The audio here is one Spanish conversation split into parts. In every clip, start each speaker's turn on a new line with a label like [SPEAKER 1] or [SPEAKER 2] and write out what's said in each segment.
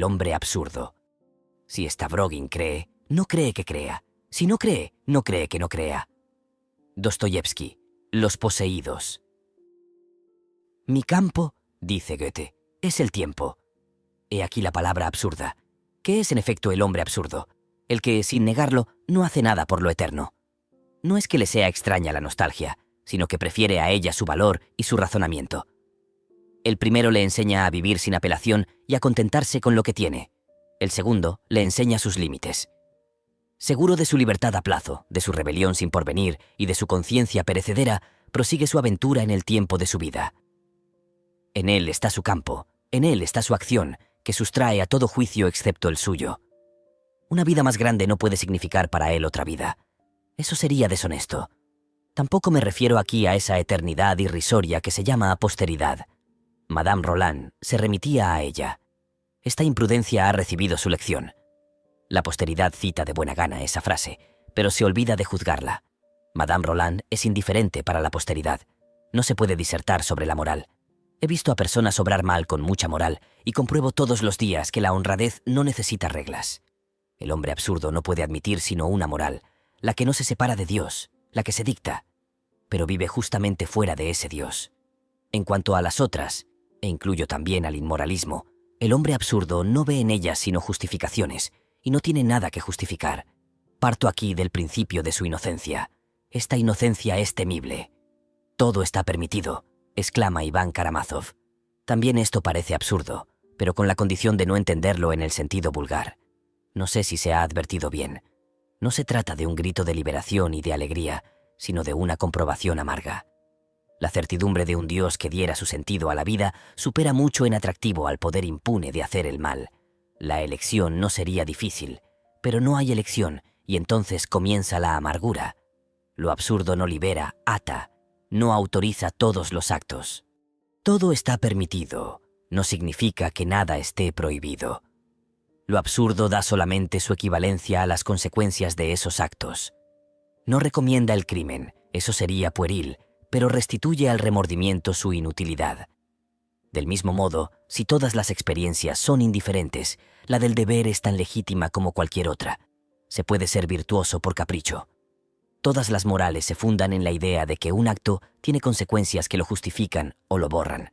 [SPEAKER 1] el hombre absurdo. Si Stavrogin cree, no cree que crea. Si no cree, no cree que no crea. Dostoyevsky, Los poseídos. Mi campo, dice Goethe, es el tiempo. He aquí la palabra absurda. ¿Qué es en efecto el hombre absurdo? El que, sin negarlo, no hace nada por lo eterno. No es que le sea extraña la nostalgia, sino que prefiere a ella su valor y su razonamiento. El primero le enseña a vivir sin apelación y a contentarse con lo que tiene. El segundo le enseña sus límites. Seguro de su libertad a plazo, de su rebelión sin porvenir y de su conciencia perecedera, prosigue su aventura en el tiempo de su vida. En él está su campo, en él está su acción, que sustrae a todo juicio excepto el suyo. Una vida más grande no puede significar para él otra vida. Eso sería deshonesto. Tampoco me refiero aquí a esa eternidad irrisoria que se llama posteridad. Madame Roland se remitía a ella. Esta imprudencia ha recibido su lección. La posteridad cita de buena gana esa frase, pero se olvida de juzgarla. Madame Roland es indiferente para la posteridad. No se puede disertar sobre la moral. He visto a personas obrar mal con mucha moral y compruebo todos los días que la honradez no necesita reglas. El hombre absurdo no puede admitir sino una moral, la que no se separa de Dios, la que se dicta, pero vive justamente fuera de ese Dios. En cuanto a las otras, e incluyo también al inmoralismo, el hombre absurdo no ve en ellas sino justificaciones y no tiene nada que justificar. Parto aquí del principio de su inocencia. Esta inocencia es temible. Todo está permitido, exclama Iván Karamazov. También esto parece absurdo, pero con la condición de no entenderlo en el sentido vulgar. No sé si se ha advertido bien. No se trata de un grito de liberación y de alegría, sino de una comprobación amarga. La certidumbre de un Dios que diera su sentido a la vida supera mucho en atractivo al poder impune de hacer el mal. La elección no sería difícil, pero no hay elección y entonces comienza la amargura. Lo absurdo no libera, ata, no autoriza todos los actos. Todo está permitido, no significa que nada esté prohibido. Lo absurdo da solamente su equivalencia a las consecuencias de esos actos. No recomienda el crimen, eso sería pueril, pero restituye al remordimiento su inutilidad. Del mismo modo, si todas las experiencias son indiferentes, la del deber es tan legítima como cualquier otra. Se puede ser virtuoso por capricho. Todas las morales se fundan en la idea de que un acto tiene consecuencias que lo justifican o lo borran.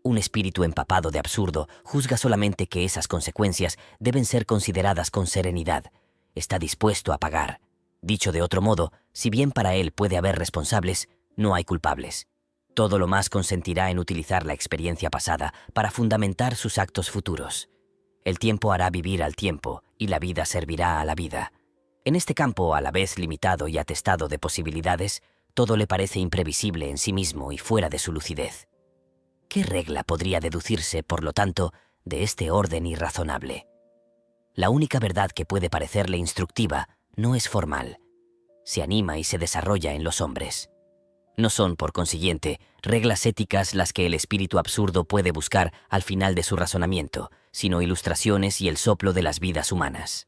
[SPEAKER 1] Un espíritu empapado de absurdo juzga solamente que esas consecuencias deben ser consideradas con serenidad. Está dispuesto a pagar. Dicho de otro modo, si bien para él puede haber responsables, no hay culpables. Todo lo más consentirá en utilizar la experiencia pasada para fundamentar sus actos futuros. El tiempo hará vivir al tiempo y la vida servirá a la vida. En este campo, a la vez limitado y atestado de posibilidades, todo le parece imprevisible en sí mismo y fuera de su lucidez. ¿Qué regla podría deducirse, por lo tanto, de este orden irrazonable? La única verdad que puede parecerle instructiva no es formal. Se anima y se desarrolla en los hombres. No son, por consiguiente, reglas éticas las que el espíritu absurdo puede buscar al final de su razonamiento, sino ilustraciones y el soplo de las vidas humanas.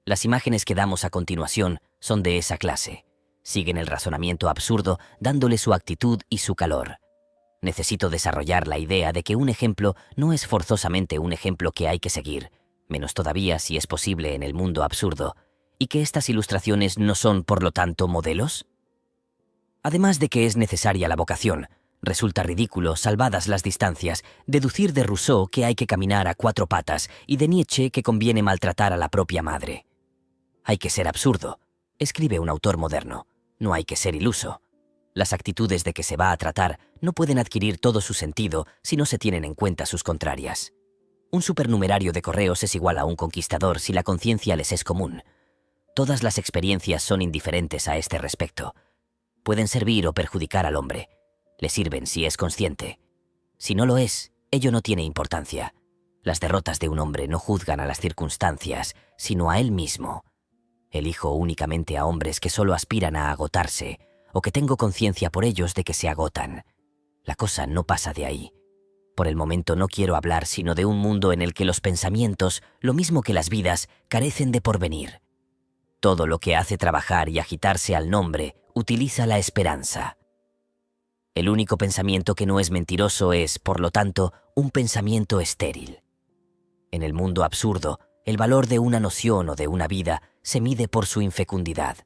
[SPEAKER 1] Las imágenes que damos a continuación son de esa clase. Siguen el razonamiento absurdo dándole su actitud y su calor. Necesito desarrollar la idea de que un ejemplo no es forzosamente un ejemplo que hay que seguir, menos todavía si es posible en el mundo absurdo, y que estas ilustraciones no son, por lo tanto, modelos. Además de que es necesaria la vocación, resulta ridículo, salvadas las distancias, deducir de Rousseau que hay que caminar a cuatro patas y de Nietzsche que conviene maltratar a la propia madre. Hay que ser absurdo, escribe un autor moderno, no hay que ser iluso. Las actitudes de que se va a tratar no pueden adquirir todo su sentido si no se tienen en cuenta sus contrarias. Un supernumerario de correos es igual a un conquistador si la conciencia les es común. Todas las experiencias son indiferentes a este respecto. Pueden servir o perjudicar al hombre. Le sirven si es consciente. Si no lo es, ello no tiene importancia. Las derrotas de un hombre no juzgan a las circunstancias, sino a él mismo. Elijo únicamente a hombres que solo aspiran a agotarse, o que tengo conciencia por ellos de que se agotan. La cosa no pasa de ahí. Por el momento no quiero hablar sino de un mundo en el que los pensamientos, lo mismo que las vidas, carecen de porvenir. Todo lo que hace trabajar y agitarse al nombre utiliza la esperanza. El único pensamiento que no es mentiroso es, por lo tanto, un pensamiento estéril. En el mundo absurdo, el valor de una noción o de una vida se mide por su infecundidad.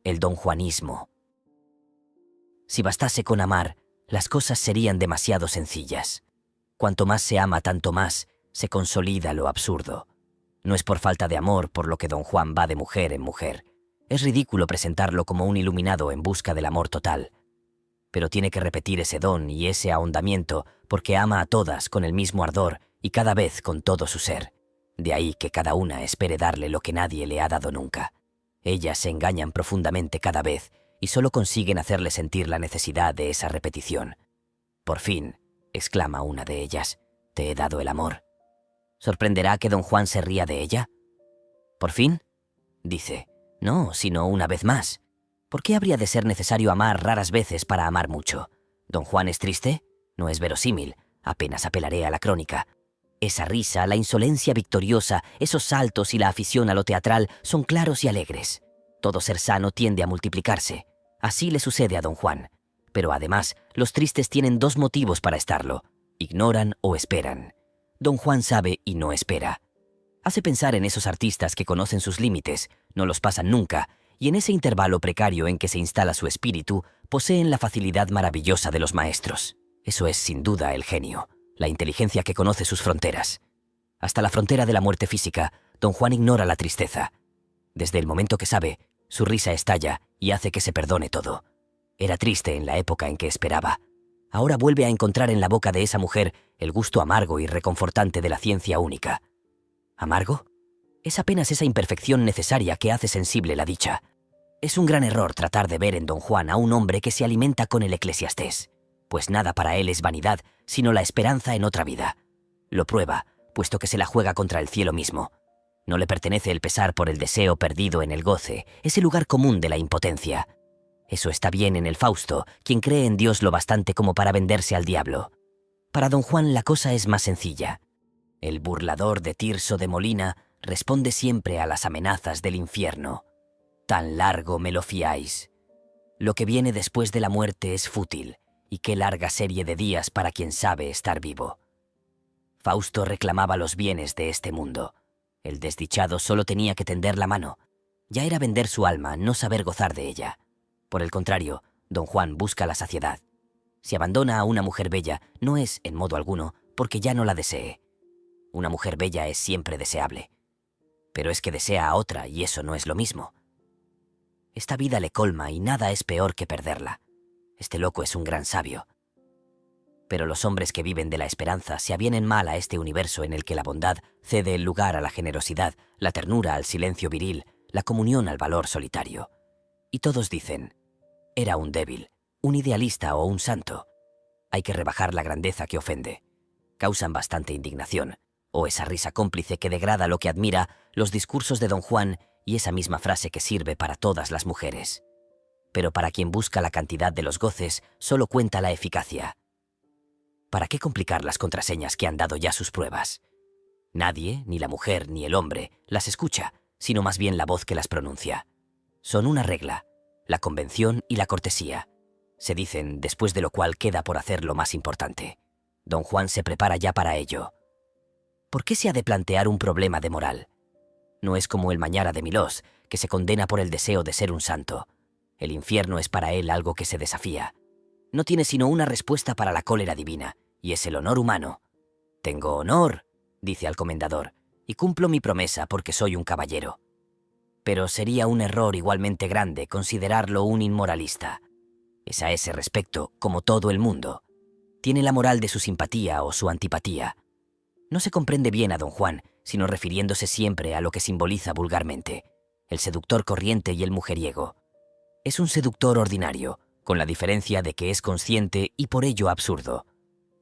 [SPEAKER 1] El donjuanismo. Si bastase con amar, las cosas serían demasiado sencillas. Cuanto más se ama, tanto más se consolida lo absurdo. No es por falta de amor por lo que don Juan va de mujer en mujer. Es ridículo presentarlo como un iluminado en busca del amor total. Pero tiene que repetir ese don y ese ahondamiento porque ama a todas con el mismo ardor y cada vez con todo su ser. De ahí que cada una espere darle lo que nadie le ha dado nunca. Ellas se engañan profundamente cada vez y solo consiguen hacerle sentir la necesidad de esa repetición. Por fin, exclama una de ellas, te he dado el amor. ¿Sorprenderá que don Juan se ría de ella? ¿Por fin? Dice, no, sino una vez más. ¿Por qué habría de ser necesario amar raras veces para amar mucho? ¿Don Juan es triste? No es verosímil, apenas apelaré a la crónica. Esa risa, la insolencia victoriosa, esos saltos y la afición a lo teatral son claros y alegres. Todo ser sano tiende a multiplicarse. Así le sucede a don Juan. Pero además, los tristes tienen dos motivos para estarlo. Ignoran o esperan. Don Juan sabe y no espera. Hace pensar en esos artistas que conocen sus límites, no los pasan nunca, y en ese intervalo precario en que se instala su espíritu, poseen la facilidad maravillosa de los maestros. Eso es sin duda el genio, la inteligencia que conoce sus fronteras. Hasta la frontera de la muerte física, don Juan ignora la tristeza. Desde el momento que sabe, su risa estalla y hace que se perdone todo. Era triste en la época en que esperaba. Ahora vuelve a encontrar en la boca de esa mujer el gusto amargo y reconfortante de la ciencia única. ¿Amargo? Es apenas esa imperfección necesaria que hace sensible la dicha. Es un gran error tratar de ver en don Juan a un hombre que se alimenta con el Eclesiastés, pues nada para él es vanidad, sino la esperanza en otra vida. Lo prueba, puesto que se la juega contra el cielo mismo. No le pertenece el pesar por el deseo perdido en el goce, es el lugar común de la impotencia. Eso está bien en el Fausto, quien cree en Dios lo bastante como para venderse al diablo. Para don Juan la cosa es más sencilla. El burlador de Tirso de Molina responde siempre a las amenazas del infierno. Tan largo me lo fiáis. Lo que viene después de la muerte es fútil, y qué larga serie de días para quien sabe estar vivo. Fausto reclamaba los bienes de este mundo. El desdichado solo tenía que tender la mano. Ya era vender su alma, no saber gozar de ella. Por el contrario, don Juan busca la saciedad. Si abandona a una mujer bella, no es, en modo alguno, porque ya no la desee. Una mujer bella es siempre deseable. Pero es que desea a otra y eso no es lo mismo. Esta vida le colma y nada es peor que perderla. Este loco es un gran sabio. Pero los hombres que viven de la esperanza se avienen mal a este universo en el que la bondad cede el lugar a la generosidad, la ternura al silencio viril, la comunión al valor solitario. Y todos dicen, era un débil, un idealista o un santo. Hay que rebajar la grandeza que ofende. Causan bastante indignación, o esa risa cómplice que degrada lo que admira, los discursos de don Juan y esa misma frase que sirve para todas las mujeres. Pero para quien busca la cantidad de los goces, solo cuenta la eficacia. ¿Para qué complicar las contraseñas que han dado ya sus pruebas? Nadie, ni la mujer ni el hombre, las escucha, sino más bien la voz que las pronuncia. Son una regla, la convención y la cortesía. Se dicen, después de lo cual queda por hacer lo más importante. Don Juan se prepara ya para ello. ¿Por qué se ha de plantear un problema de moral? No es como el Mañara de Milós, que se condena por el deseo de ser un santo. El infierno es para él algo que se desafía. No tiene sino una respuesta para la cólera divina, y es el honor humano. «Tengo honor», dice al comendador, «y cumplo mi promesa porque soy un caballero». Pero sería un error igualmente grande considerarlo un inmoralista. Es a ese respecto como todo el mundo. Tiene la moral de su simpatía o su antipatía. No se comprende bien a don Juan, sino refiriéndose siempre a lo que simboliza vulgarmente, el seductor corriente y el mujeriego. Es un seductor ordinario, con la diferencia de que es consciente y por ello absurdo.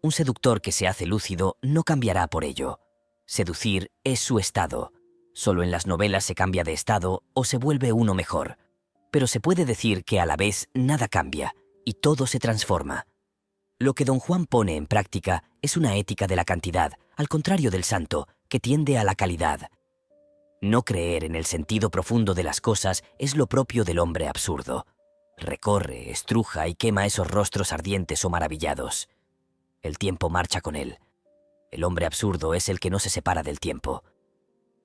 [SPEAKER 1] Un seductor que se hace lúcido no cambiará por ello. Seducir es su estado. Solo en las novelas se cambia de estado o se vuelve uno mejor. Pero se puede decir que a la vez nada cambia y todo se transforma. Lo que don Juan pone en práctica es una ética de la cantidad, al contrario del santo, que tiende a la calidad. No creer en el sentido profundo de las cosas es lo propio del hombre absurdo. Recorre, estruja y quema esos rostros ardientes o maravillados. El tiempo marcha con él. El hombre absurdo es el que no se separa del tiempo.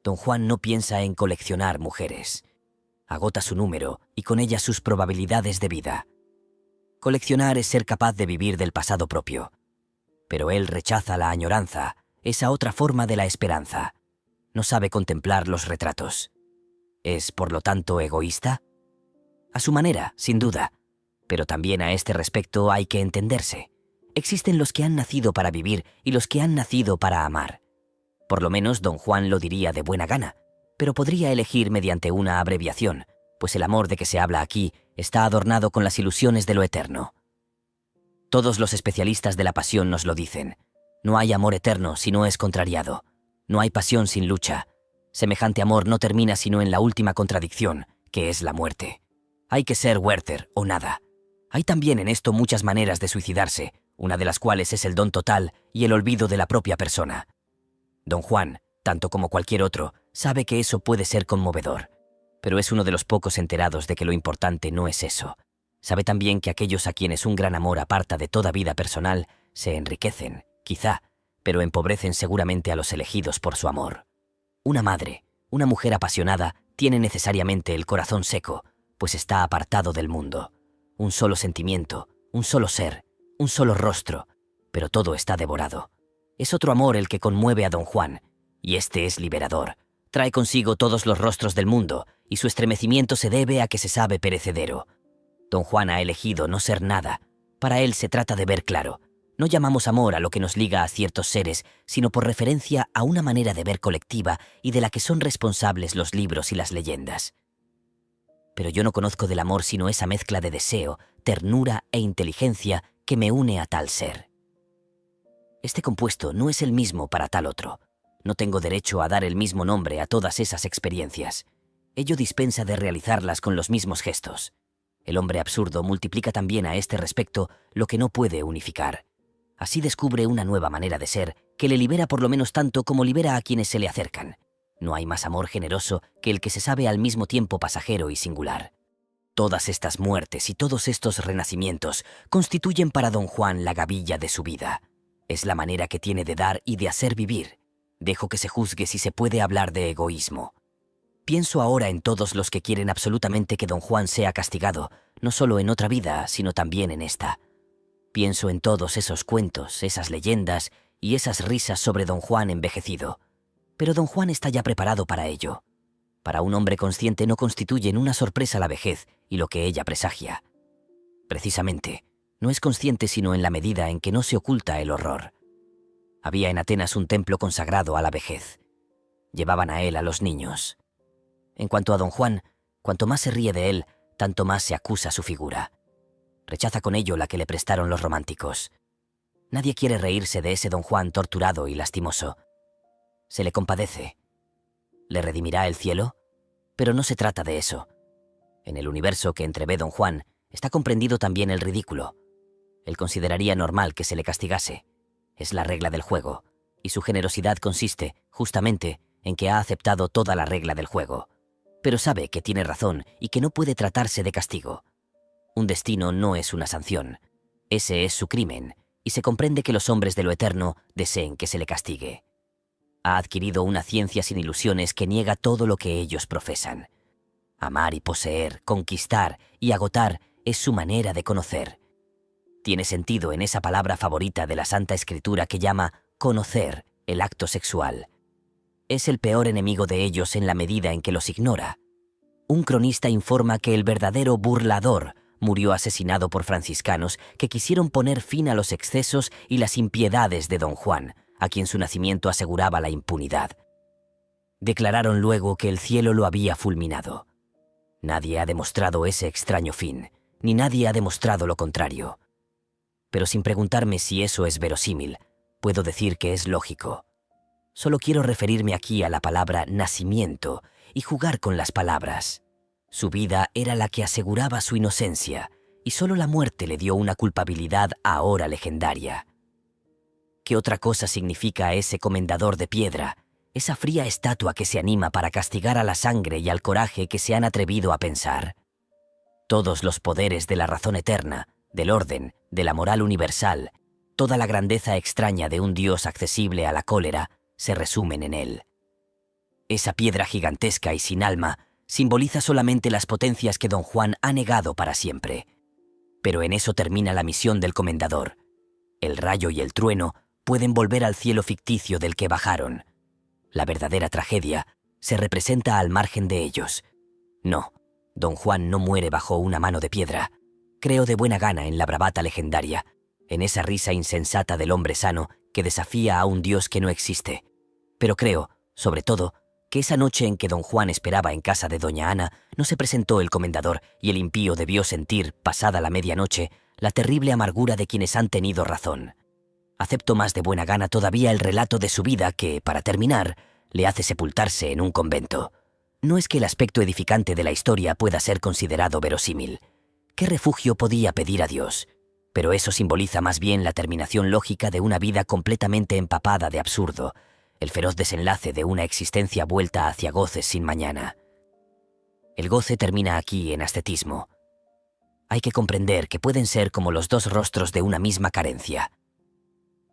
[SPEAKER 1] Don Juan no piensa en coleccionar mujeres. Agota su número y con ella sus probabilidades de vida. Coleccionar es ser capaz de vivir del pasado propio. Pero él rechaza la añoranza, esa otra forma de la esperanza. No sabe contemplar los retratos. ¿Es, por lo tanto, egoísta? A su manera, sin duda. Pero también a este respecto hay que entenderse. Existen los que han nacido para vivir y los que han nacido para amar. Por lo menos don Juan lo diría de buena gana, pero podría elegir mediante una abreviación, pues el amor de que se habla aquí está adornado con las ilusiones de lo eterno. Todos los especialistas de la pasión nos lo dicen. No hay amor eterno si no es contrariado. No hay pasión sin lucha. Semejante amor no termina sino en la última contradicción, que es la muerte. Hay que ser Werther o nada. Hay también en esto muchas maneras de suicidarse, una de las cuales es el don total y el olvido de la propia persona. Don Juan, tanto como cualquier otro, sabe que eso puede ser conmovedor, pero es uno de los pocos enterados de que lo importante no es eso. Sabe también que aquellos a quienes un gran amor aparta de toda vida personal se enriquecen, quizá, pero empobrecen seguramente a los elegidos por su amor. Una madre, una mujer apasionada, tiene necesariamente el corazón seco, pues está apartado del mundo. Un solo sentimiento, un solo ser, un solo rostro, pero todo está devorado. Es otro amor el que conmueve a don Juan, y este es liberador. Trae consigo todos los rostros del mundo, y su estremecimiento se debe a que se sabe perecedero. Don Juan ha elegido no ser nada. Para él se trata de ver claro. No llamamos amor a lo que nos liga a ciertos seres, sino por referencia a una manera de ver colectiva y de la que son responsables los libros y las leyendas. Pero yo no conozco del amor sino esa mezcla de deseo, ternura e inteligencia que me une a tal ser. Este compuesto no es el mismo para tal otro. No tengo derecho a dar el mismo nombre a todas esas experiencias. Ello dispensa de realizarlas con los mismos gestos. El hombre absurdo multiplica también a este respecto lo que no puede unificar. Así descubre una nueva manera de ser que le libera por lo menos tanto como libera a quienes se le acercan. No hay más amor generoso que el que se sabe al mismo tiempo pasajero y singular. Todas estas muertes y todos estos renacimientos constituyen para don Juan la gavilla de su vida. Es la manera que tiene de dar y de hacer vivir. Dejo que se juzgue si se puede hablar de egoísmo. Pienso ahora en todos los que quieren absolutamente que don Juan sea castigado, no solo en otra vida, sino también en esta. Pienso en todos esos cuentos, esas leyendas y esas risas sobre don Juan envejecido. Pero don Juan está ya preparado para ello. Para un hombre consciente no constituyen una sorpresa la vejez y lo que ella presagia. Precisamente, no es consciente sino en la medida en que no se oculta el horror. Había en Atenas un templo consagrado a la vejez. Llevaban a él a los niños. En cuanto a don Juan, cuanto más se ríe de él, tanto más se acusa su figura. Rechaza con ello la que le prestaron los románticos. Nadie quiere reírse de ese don Juan torturado y lastimoso. Se le compadece. ¿Le redimirá el cielo? Pero no se trata de eso. En el universo que entrevé don Juan está comprendido también el ridículo. Él consideraría normal que se le castigase. Es la regla del juego, y su generosidad consiste, justamente, en que ha aceptado toda la regla del juego. Pero sabe que tiene razón y que no puede tratarse de castigo. Un destino no es una sanción. Ese es su crimen, y se comprende que los hombres de lo eterno deseen que se le castigue. Ha adquirido una ciencia sin ilusiones que niega todo lo que ellos profesan. Amar y poseer, conquistar y agotar es su manera de conocer. Tiene sentido en esa palabra favorita de la Santa Escritura que llama conocer el acto sexual. Es el peor enemigo de ellos en la medida en que los ignora. Un cronista informa que el verdadero burlador murió asesinado por franciscanos que quisieron poner fin a los excesos y las impiedades de don Juan, a quien su nacimiento aseguraba la impunidad. Declararon luego que el cielo lo había fulminado. Nadie ha demostrado ese extraño fin, ni nadie ha demostrado lo contrario. Pero sin preguntarme si eso es verosímil, puedo decir que es lógico. Solo quiero referirme aquí a la palabra nacimiento y jugar con las palabras. Su vida era la que aseguraba su inocencia, y solo la muerte le dio una culpabilidad ahora legendaria. ¿Qué otra cosa significa ese comendador de piedra, esa fría estatua que se anima para castigar a la sangre y al coraje que se han atrevido a pensar? Todos los poderes de la razón eterna, del orden, de la moral universal, toda la grandeza extraña de un dios accesible a la cólera se resumen en él. Esa piedra gigantesca y sin alma simboliza solamente las potencias que don Juan ha negado para siempre. Pero en eso termina la misión del comendador. El rayo y el trueno pueden volver al cielo ficticio del que bajaron. La verdadera tragedia se representa al margen de ellos. No, don Juan no muere bajo una mano de piedra. Creo de buena gana en la bravata legendaria, en esa risa insensata del hombre sano que desafía a un dios que no existe. Pero creo, sobre todo, que esa noche en que don Juan esperaba en casa de doña Ana, no se presentó el comendador y el impío debió sentir, pasada la medianoche, la terrible amargura de quienes han tenido razón. Acepto más de buena gana todavía el relato de su vida que, para terminar, le hace sepultarse en un convento. No es que el aspecto edificante de la historia pueda ser considerado verosímil. ¿Qué refugio podía pedir a Dios? Pero eso simboliza más bien la terminación lógica de una vida completamente empapada de absurdo, el feroz desenlace de una existencia vuelta hacia goces sin mañana. El goce termina aquí en ascetismo. Hay que comprender que pueden ser como los dos rostros de una misma carencia.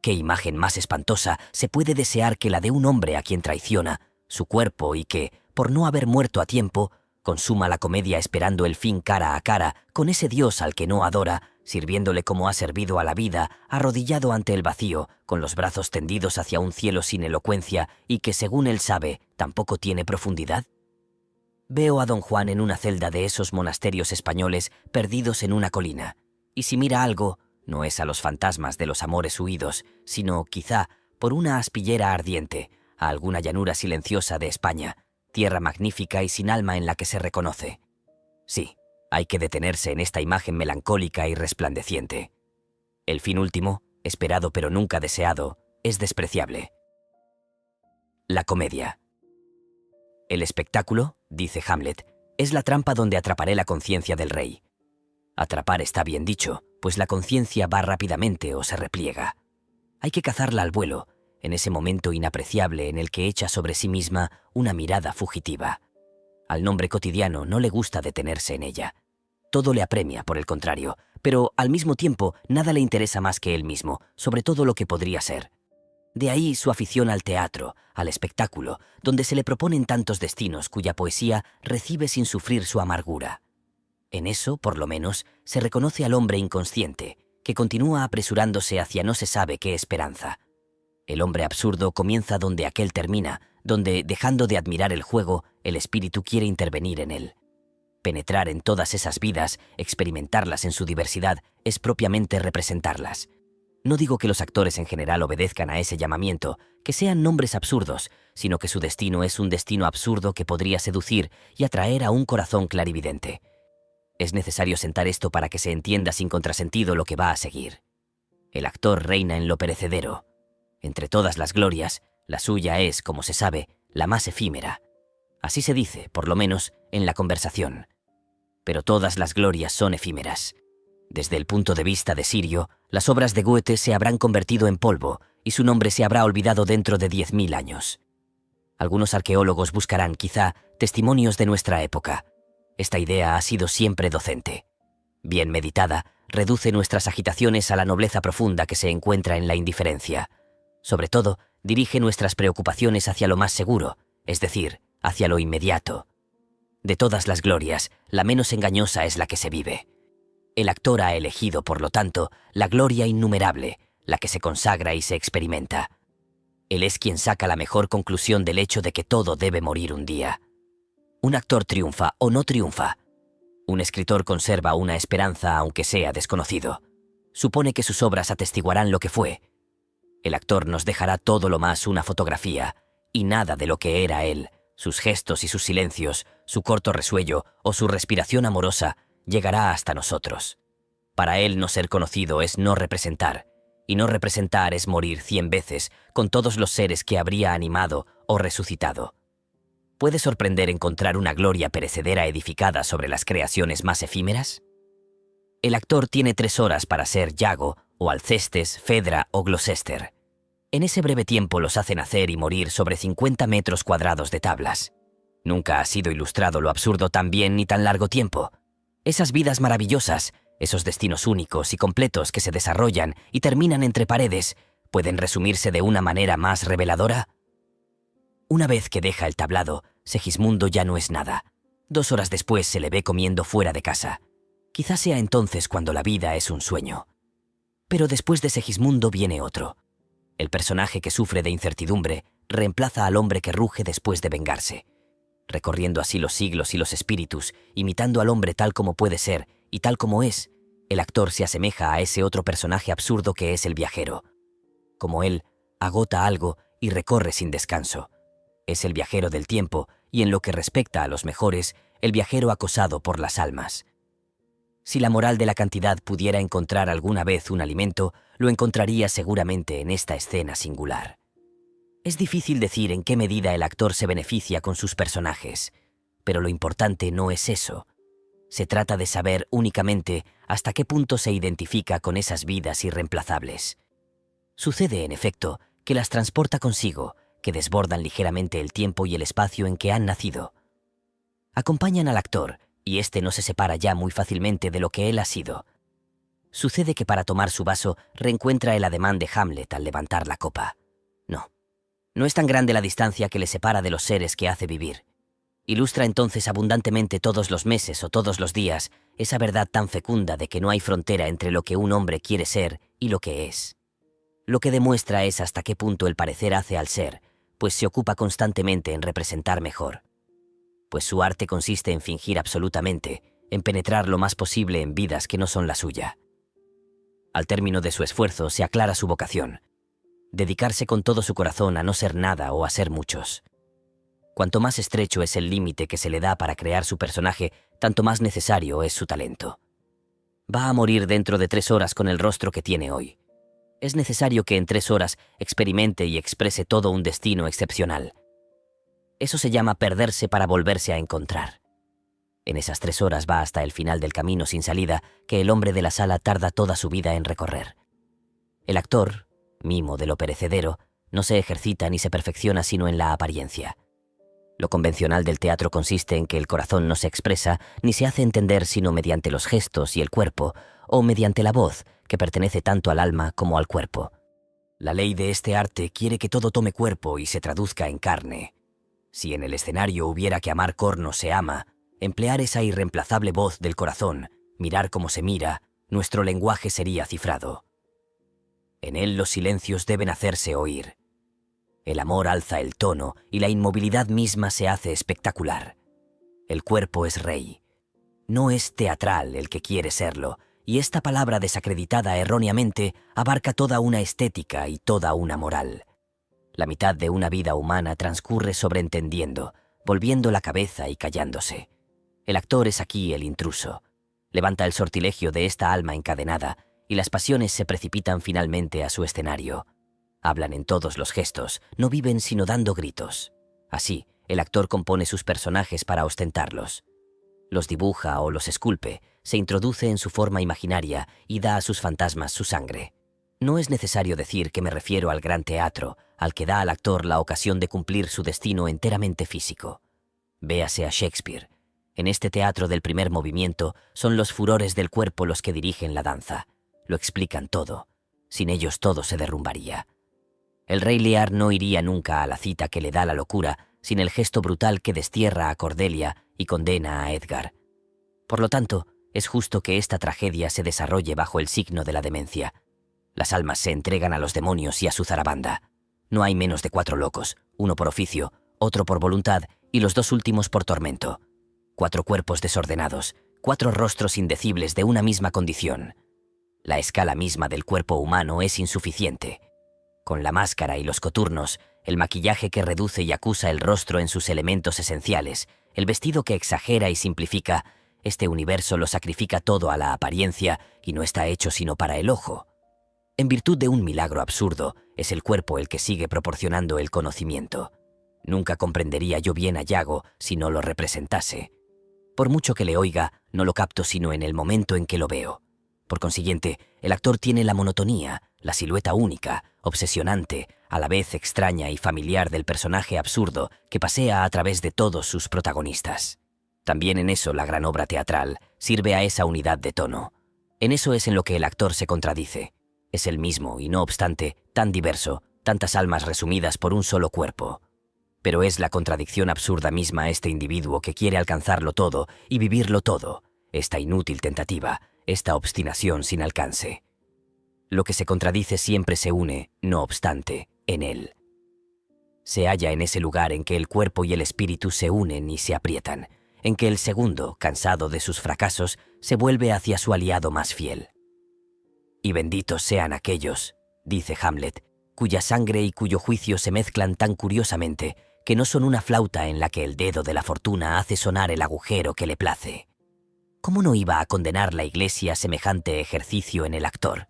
[SPEAKER 1] ¿Qué imagen más espantosa se puede desear que la de un hombre a quien traiciona su cuerpo y que, por no haber muerto a tiempo, consuma la comedia esperando el fin cara a cara con ese Dios al que no adora, sirviéndole como ha servido a la vida, arrodillado ante el vacío, con los brazos tendidos hacia un cielo sin elocuencia y que, según él sabe, tampoco tiene profundidad? Veo a don Juan en una celda de esos monasterios españoles perdidos en una colina, y si mira algo, no es a los fantasmas de los amores huidos, sino, quizá, por una aspillera ardiente, a alguna llanura silenciosa de España, tierra magnífica y sin alma en la que se reconoce. Sí, hay que detenerse en esta imagen melancólica y resplandeciente. El fin último, esperado pero nunca deseado, es despreciable. La comedia. El espectáculo, dice Hamlet, es la trampa donde atraparé la conciencia del rey. Atrapar está bien dicho, pues la conciencia va rápidamente o se repliega. Hay que cazarla al vuelo, en ese momento inapreciable en el que echa sobre sí misma una mirada fugitiva. Al nombre cotidiano no le gusta detenerse en ella. Todo le apremia, por el contrario, pero al mismo tiempo nada le interesa más que él mismo, sobre todo lo que podría ser. De ahí su afición al teatro, al espectáculo, donde se le proponen tantos destinos cuya poesía recibe sin sufrir su amargura. En eso, por lo menos, se reconoce al hombre inconsciente, que continúa apresurándose hacia no se sabe qué esperanza. El hombre absurdo comienza donde aquel termina, donde, dejando de admirar el juego, el espíritu quiere intervenir en él. Penetrar en todas esas vidas, experimentarlas en su diversidad, es propiamente representarlas. No digo que los actores en general obedezcan a ese llamamiento, que sean nombres absurdos, sino que su destino es un destino absurdo que podría seducir y atraer a un corazón clarividente. Es necesario sentar esto para que se entienda sin contrasentido lo que va a seguir. El actor reina en lo perecedero. Entre todas las glorias, la suya es, como se sabe, la más efímera. Así se dice, por lo menos, en la conversación. Pero todas las glorias son efímeras. Desde el punto de vista de Sirio, las obras de Goethe se habrán convertido en polvo y su nombre se habrá olvidado dentro de 10.000 años. Algunos arqueólogos buscarán, quizá, testimonios de nuestra época. Esta idea ha sido siempre docente. Bien meditada, reduce nuestras agitaciones a la nobleza profunda que se encuentra en la indiferencia. Sobre todo, dirige nuestras preocupaciones hacia lo más seguro, es decir, hacia lo inmediato. De todas las glorias, la menos engañosa es la que se vive. El actor ha elegido, por lo tanto, la gloria innumerable, la que se consagra y se experimenta. Él es quien saca la mejor conclusión del hecho de que todo debe morir un día. Un actor triunfa o no triunfa. Un escritor conserva una esperanza aunque sea desconocido. Supone que sus obras atestiguarán lo que fue. El actor nos dejará todo lo más una fotografía, y nada de lo que era él, sus gestos y sus silencios, su corto resuello o su respiración amorosa, llegará hasta nosotros. Para él no ser conocido es no representar, y no representar es morir 100 veces con todos los seres que habría animado o resucitado. ¿Puede sorprender encontrar una gloria perecedera edificada sobre las creaciones más efímeras? El actor tiene 3 horas para ser Yago, o Alcestes, Fedra o Gloucester. En ese breve tiempo los hace nacer y morir sobre 50 metros cuadrados de tablas. Nunca ha sido ilustrado lo absurdo tan bien ni tan largo tiempo. Esas vidas maravillosas, Esos destinos únicos y completos que se desarrollan y terminan entre paredes, ¿pueden resumirse de una manera más reveladora? Una vez que deja el tablado, Segismundo ya no es nada. 2 horas después se le ve comiendo fuera de casa. Quizás sea entonces cuando la vida es un sueño. Pero después de Segismundo viene otro. El personaje que sufre de incertidumbre reemplaza al hombre que ruge después de vengarse. Recorriendo así los siglos y los espíritus, imitando al hombre tal como puede ser y tal como es, el actor se asemeja a ese otro personaje absurdo que es el viajero. Como él, agota algo y recorre sin descanso. Es el viajero del tiempo y en lo que respecta a los mejores, el viajero acosado por las almas. Si la moral de la cantidad pudiera encontrar alguna vez un alimento, lo encontraría seguramente en esta escena singular. Es difícil decir en qué medida el actor se beneficia con sus personajes, pero lo importante no es eso. Se trata de saber únicamente hasta qué punto se identifica con esas vidas irreemplazables. Sucede, en efecto, que las transporta consigo, que desbordan ligeramente el tiempo y el espacio en que han nacido. Acompañan al actor, y éste no se separa ya muy fácilmente de lo que él ha sido. Sucede que para tomar su vaso reencuentra el ademán de Hamlet al levantar la copa. No es tan grande la distancia que le separa de los seres que hace vivir. Ilustra entonces abundantemente todos los meses o todos los días esa verdad tan fecunda de que no hay frontera entre lo que un hombre quiere ser y lo que es. Lo que demuestra es hasta qué punto el parecer hace al ser, pues se ocupa constantemente en representar mejor. Pues su arte consiste en fingir absolutamente, en penetrar lo más posible en vidas que no son la suya. Al término de su esfuerzo se aclara su vocación: dedicarse con todo su corazón a no ser nada o a ser muchos. Cuanto más estrecho es el límite que se le da para crear su personaje, tanto más necesario es su talento. Va a morir dentro de 3 horas con el rostro que tiene hoy. Es necesario que en 3 horas experimente y exprese todo un destino excepcional. Eso se llama perderse para volverse a encontrar. En esas 3 horas va hasta el final del camino sin salida que el hombre de la sala tarda toda su vida en recorrer. El actor, mimo de lo perecedero, no se ejercita ni se perfecciona sino en la apariencia. Lo convencional del teatro consiste en que el corazón no se expresa ni se hace entender sino mediante los gestos y el cuerpo, o mediante la voz, que pertenece tanto al alma como al cuerpo. La ley de este arte quiere que todo tome cuerpo y se traduzca en carne. Si en el escenario hubiera que amar corno se ama, emplear esa irreemplazable voz del corazón, mirar como se mira, nuestro lenguaje sería cifrado. En él los silencios deben hacerse oír. El amor alza el tono y la inmovilidad misma se hace espectacular. El cuerpo es rey. No es teatral el que quiere serlo, y esta palabra desacreditada erróneamente abarca toda una estética y toda una moral. La mitad de una vida humana transcurre sobreentendiendo, volviendo la cabeza y callándose. El actor es aquí el intruso. Levanta el sortilegio de esta alma encadenada, y las pasiones se precipitan finalmente a su escenario. Hablan en todos los gestos, no viven sino dando gritos. Así, el actor compone sus personajes para ostentarlos. Los dibuja o los esculpe, se introduce en su forma imaginaria y da a sus fantasmas su sangre. No es necesario decir que me refiero al gran teatro, al que da al actor la ocasión de cumplir su destino enteramente físico. Véase a Shakespeare. En este teatro del primer movimiento son los furores del cuerpo los que dirigen la danza. Lo explican todo. Sin ellos todo se derrumbaría. El rey Lear no iría nunca a la cita que le da la locura sin el gesto brutal que destierra a Cordelia y condena a Edgar. Por lo tanto, es justo que esta tragedia se desarrolle bajo el signo de la demencia. Las almas se entregan a los demonios y a su zarabanda. No hay menos de 4 locos, uno por oficio, otro por voluntad y los 2 últimos por tormento. 4 cuerpos desordenados, 4 rostros indecibles de una misma condición. La escala misma del cuerpo humano es insuficiente. Con la máscara y los coturnos, el maquillaje que reduce y acusa el rostro en sus elementos esenciales, el vestido que exagera y simplifica, este universo lo sacrifica todo a la apariencia y no está hecho sino para el ojo. En virtud de un milagro absurdo, es el cuerpo el que sigue proporcionando el conocimiento. Nunca comprendería yo bien a Yago si no lo representase. Por mucho que le oiga, no lo capto sino en el momento en que lo veo. Por consiguiente, el actor tiene la monotonía, la silueta única, obsesionante, a la vez extraña y familiar del personaje absurdo que pasea a través de todos sus protagonistas. También en eso la gran obra teatral sirve a esa unidad de tono. En eso es en lo que el actor se contradice. Es el mismo y, no obstante, tan diverso, tantas almas resumidas por un solo cuerpo. Pero es la contradicción absurda misma este individuo que quiere alcanzarlo todo y vivirlo todo, esta inútil tentativa, esta obstinación sin alcance. Lo que se contradice siempre se une, no obstante, en él. Se halla en ese lugar en que el cuerpo y el espíritu se unen y se aprietan, en que el segundo, cansado de sus fracasos, se vuelve hacia su aliado más fiel. Y benditos sean aquellos, dice Hamlet, cuya sangre y cuyo juicio se mezclan tan curiosamente que no son una flauta en la que el dedo de la fortuna hace sonar el agujero que le place. ¿Cómo no iba a condenar la Iglesia semejante ejercicio en el actor?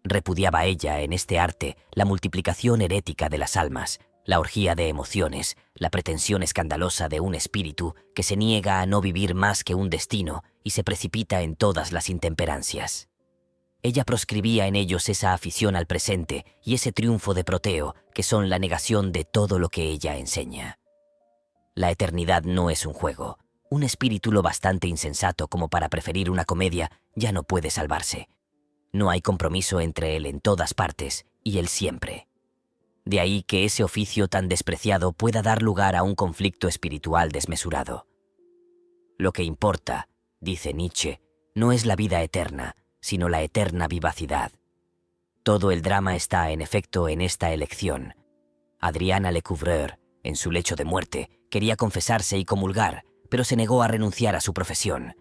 [SPEAKER 1] Repudiaba ella en este arte la multiplicación herética de las almas, la orgía de emociones, la pretensión escandalosa de un espíritu que se niega a no vivir más que un destino y se precipita en todas las intemperancias. Ella proscribía en ellos esa afición al presente y ese triunfo de Proteo, que son la negación de todo lo que ella enseña. La eternidad no es un juego. Un espíritu lo bastante insensato como para preferir una comedia ya no puede salvarse. No hay compromiso entre él en todas partes y él siempre. De ahí que ese oficio tan despreciado pueda dar lugar a un conflicto espiritual desmesurado. Lo que importa, dice Nietzsche, no es la vida eterna, sino la eterna vivacidad. Todo el drama está, en efecto, en esta elección. Adriana Lecouvreur, en su lecho de muerte, quería confesarse y comulgar, pero se negó a renunciar a su profesión.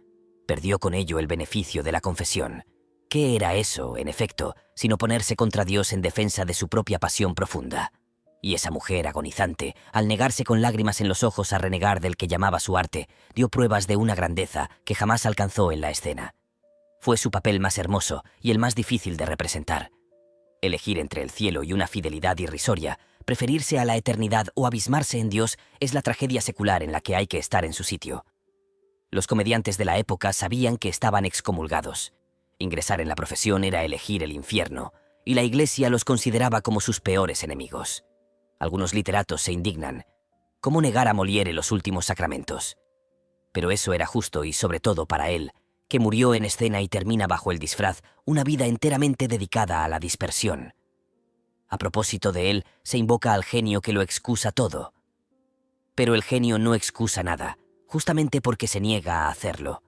[SPEAKER 1] Perdió con ello el beneficio de la confesión. ¿Qué era eso, en efecto, sino ponerse contra Dios en defensa de su propia pasión profunda? Y esa mujer agonizante, al negarse con lágrimas en los ojos a renegar del que llamaba su arte, dio pruebas de una grandeza que jamás alcanzó en la escena. Fue su papel más hermoso y el más difícil de representar. Elegir entre el cielo y una fidelidad irrisoria, preferirse a la eternidad o abismarse en Dios es la tragedia secular en la que hay que estar en su sitio. Los comediantes de la época sabían que estaban excomulgados. Ingresar en la profesión era elegir el infierno, y la Iglesia los consideraba como sus peores enemigos. Algunos literatos se indignan. ¿Cómo negar a Molière los últimos sacramentos? Pero eso era justo y sobre todo para él, que murió en escena y termina bajo el disfraz una vida enteramente dedicada a la dispersión. A propósito de él, se invoca al genio que lo excusa todo. Pero el genio no excusa nada, justamente porque se niega a hacerlo.